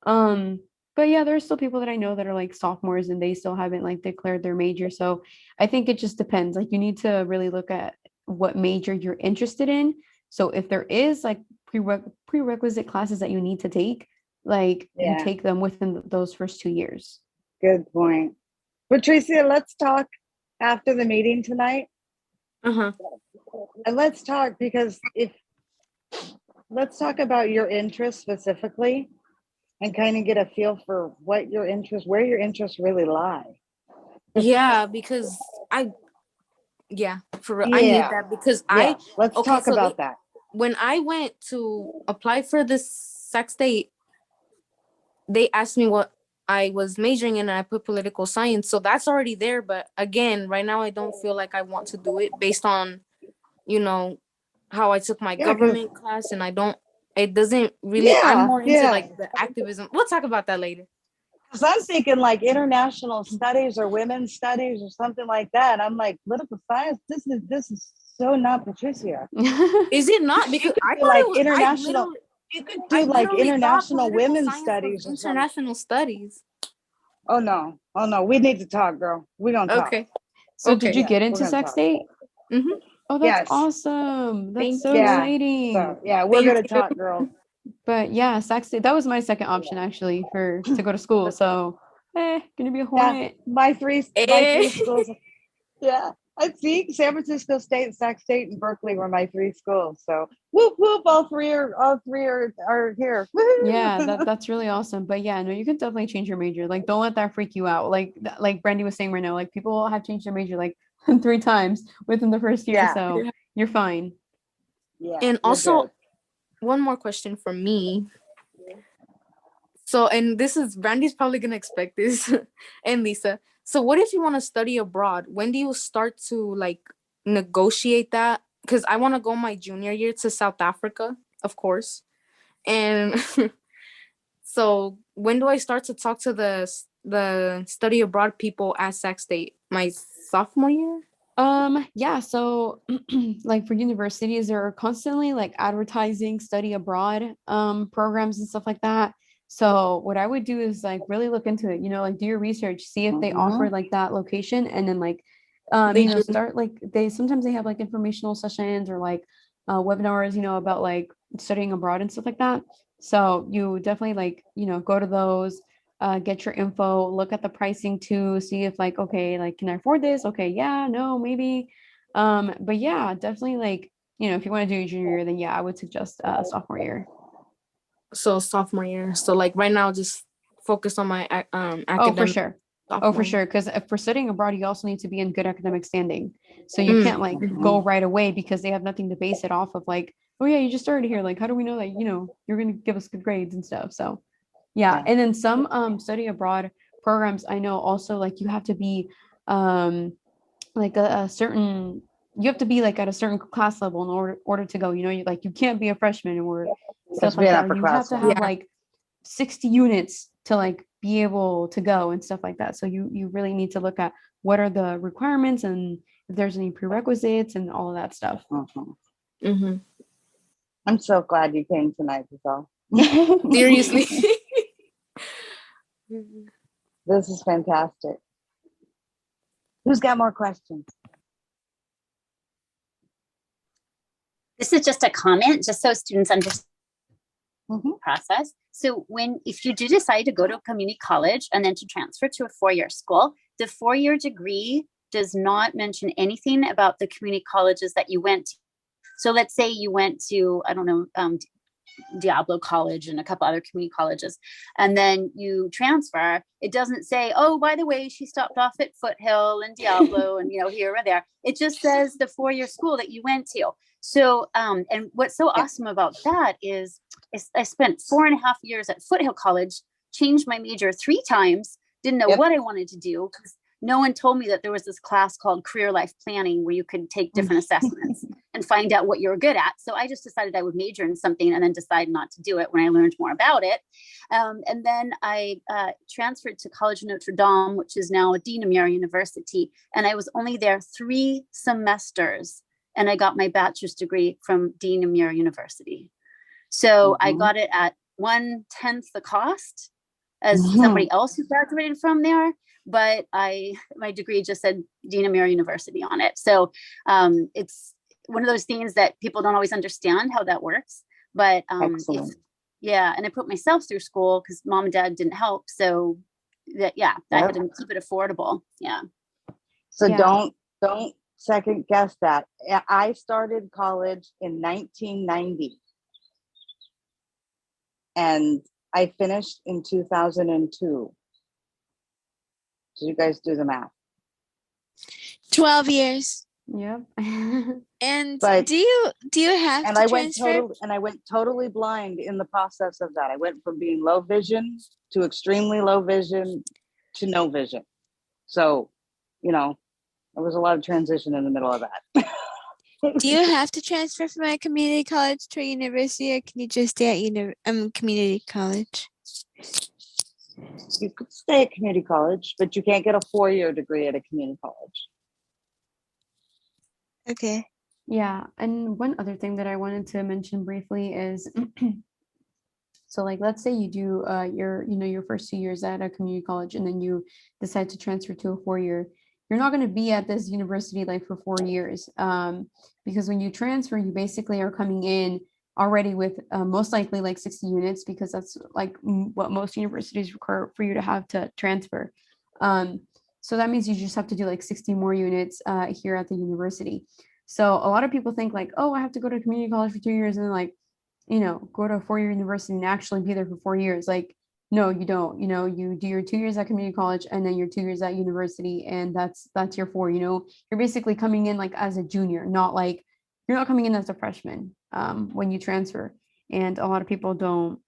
Speaker 2: But yeah, there's still people that I know that are like sophomores and they still haven't like declared their major. So I think it just depends. Like you need to really look at what major you're interested in. So if there is like prerequisite classes that you need to take, like you take them within those first 2 years.
Speaker 4: Good point. Patricia, let's talk after the meeting tonight. And let's talk because let's talk about your interests specifically and kind of get a feel for what your interests, where your interests really lie.
Speaker 9: Yeah, because I need that because
Speaker 4: let's talk about that.
Speaker 9: When I went to apply for this Sac State, they asked me what I was majoring in and I put political science. So that's already there. But again, right now I don't feel like I want to do it based on, you know, how I took my government class and it doesn't really, I'm more into like the activism. We'll talk about that later.
Speaker 4: Because I'm thinking like international studies or women's studies or something like that. I'm like, political science, this is so not Patricia.
Speaker 9: Is it not? Because I thought
Speaker 4: like
Speaker 9: it was
Speaker 4: international. You could do like international women's studies.
Speaker 9: International studies.
Speaker 4: Oh no. We need to talk, girl. We're gonna talk.
Speaker 2: Okay. So did you get into Sac State? Oh, that's awesome. That's so exciting.
Speaker 4: So, we're gonna talk, girl.
Speaker 2: But yeah, Sac State, that was my second option actually to go to school. So gonna be a hornet.
Speaker 4: My three schools. Yeah. I think San Francisco State, Sac State, and Berkeley were my three schools. So whoop whoop, all three are here.
Speaker 2: Yeah, that's really awesome. But yeah, no, you can definitely change your major. Like, don't let that freak you out. Like Brandy was saying right now, like people have changed their major like 3 times within the first year. So you're fine.
Speaker 4: Yeah.
Speaker 9: And also, one more question from me. So, and this is Brandy's probably gonna expect this, and Lisa. So what if you want to study abroad? When do you start to like negotiate that? Because I want to go my junior year to South Africa, of course. And so when do I start to talk to the study abroad people at Sac State? My sophomore year?
Speaker 2: Yeah, so like for universities, they're constantly like advertising study abroad programs and stuff like that. So what I would do is like really look into it, you know, like do your research, see if they offer like that location, and then like you know, start like sometimes they have like informational sessions or like webinars, you know, about like studying abroad and stuff like that. So you definitely like, you know, go to those, get your info, look at the pricing too, see if like, okay, like can I afford this? Okay, yeah, no, maybe. But yeah, definitely like, you know, if you want to do your junior year, then yeah, I would suggest sophomore year.
Speaker 9: So sophomore year. So like right now, just focus on my academic.
Speaker 2: Oh, for sure. Oh, for sure. Because if for studying abroad, you also need to be in good academic standing. So you can't like go right away because they have nothing to base it off of. Like, oh yeah, you just started here. Like, how do we know that, you know, you're going to give us good grades and stuff? So yeah. And then some study abroad programs, I know also like you have to be like a certain, you have to be like at a certain class level in order to go, you know, you can't be a freshman or stuff like that. You have to have like 60 units to like be able to go and stuff like that. So you really need to look at what are the requirements and if there's any prerequisites and all of that stuff.
Speaker 4: I'm so glad you came tonight, Jisselle.
Speaker 9: Seriously.
Speaker 4: This is fantastic. Who's got more questions?
Speaker 3: This is just a comment, just so students understand the process. So if you do decide to go to a community college and then to transfer to a 4-year school, the 4-year degree does not mention anything about the community colleges that you went to. So let's say you went to, I don't know, Diablo College and a couple other community colleges, and then you transfer. It doesn't say, oh, by the way, she stopped off at Foothill and Diablo and, here or there. It just says the 4-year school that you went to. So, and what's so awesome about that is I spent 4.5 years at Foothill College, changed my major 3 times, didn't know what I wanted to do because no one told me that there was this class called Career Life Planning where you could take different assessments and find out what you were good at. So I just decided I would major in something and then decide not to do it when I learned more about it. And then I transferred to College of Notre Dame, which is now Dean Amir University. And I was only there 3 semesters and I got my bachelor's degree from Dean Amir University. So I got it at 1/10 the cost as somebody else who graduated from there. But my degree just said Dean Amir University on it. So it's one of those things that people don't always understand how that works. But and I put myself through school because mom and dad didn't help. So I had to keep it affordable. Yeah.
Speaker 4: So don't second guess that. I started college in 1990 and I finished in 2002. So you guys do the math.
Speaker 6: 12 years.
Speaker 2: Yep.
Speaker 6: And
Speaker 4: But-
Speaker 6: do you have
Speaker 4: And
Speaker 6: to
Speaker 4: I
Speaker 6: transfer?
Speaker 4: went totally blind in the process of that. I went from being low vision to extremely low vision to no vision. So, there was a lot of transition in the middle of that.
Speaker 6: Do you have to transfer from a community college to a university, or can you just stay at community college?
Speaker 4: You could stay at community college, but you can't get a 4-year degree at a community college.
Speaker 6: Okay.
Speaker 2: Yeah, and one other thing that I wanted to mention briefly is so like let's say you do your first 2 years at a community college and then you decide to transfer to a 4-year. You're not going to be at this university like for 4 years because when you transfer, you basically are coming in already with most likely like 60 units because that's like what most universities require for you to have to transfer. So that means you just have to do like 60 more units here at the university. So a lot of people think like, oh, I have to go to community college for 2 years and then like, go to a 4-year university and actually be there for 4 years. Like, no, you don't. You do your 2 years at community college and then your 2 years at university, and that's your 4. You're basically coming in like as a junior, not like you're not coming in as a freshman when you transfer. And a lot of people don't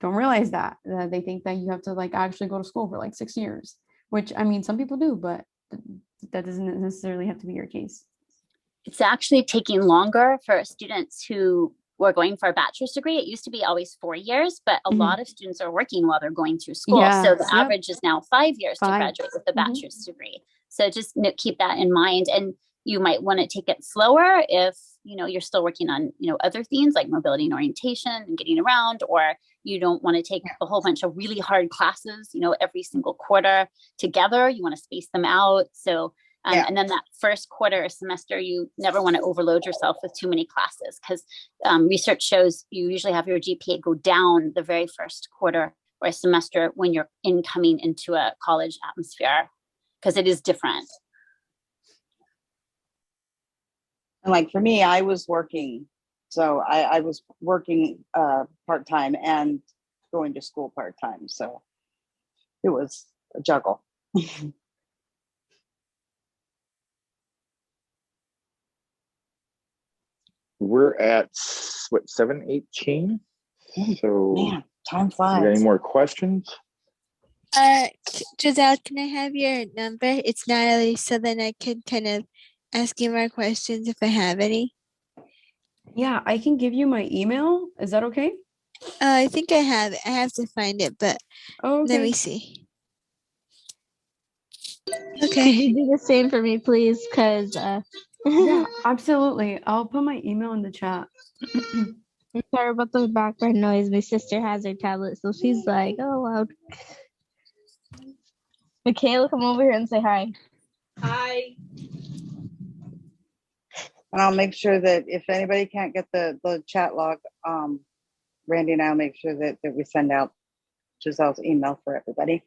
Speaker 2: realize that they think that you have to like actually go to school for like 6 years, which I mean some people do, but that doesn't necessarily have to be your case.
Speaker 3: It's actually taking longer for students who were going for a bachelor's degree. It used to be always 4 years, but a lot of students are working while they're going through school.
Speaker 2: Yeah,
Speaker 3: So the
Speaker 2: yep.
Speaker 3: average is now 5 years to
Speaker 2: 5.
Speaker 3: graduate with a bachelor's degree. So just keep that in mind. And you might want to take it slower if, you're still working on, other things like mobility and orientation and getting around, or you don't want to take a whole bunch of really hard classes, every single quarter together. You want to space them out. So and then that first quarter or semester, you never want to overload yourself with too many classes because research shows you usually have your GPA go down the very first quarter or a semester when you're coming into a college atmosphere because it is different.
Speaker 4: And like for me, I was working. So I was working part-time and going to school part-time. So it was a juggle.
Speaker 1: We're at what, 7:18? So
Speaker 4: Man, time
Speaker 1: you
Speaker 4: flies.
Speaker 1: got any more questions?
Speaker 6: Jisselle, can I have your number? It's Natalie, so then I can kind of ask you more questions if I have any.
Speaker 2: Yeah, I can give you my email. Is that okay?
Speaker 6: I think I have it. I have to find it, but let me see.
Speaker 8: Could
Speaker 6: Okay.
Speaker 8: you do the same for me, please? Because
Speaker 2: Yeah, absolutely. I'll put my email in the chat.
Speaker 8: I'm sorry about the background noise. My sister has her tablet, so she's like, "Oh, loud." Michaela, come over here and say hi.
Speaker 9: Hi.
Speaker 4: And I'll make sure that if anybody can't get the chat log, Randy and I'll make sure that we send out Giselle's email for everybody.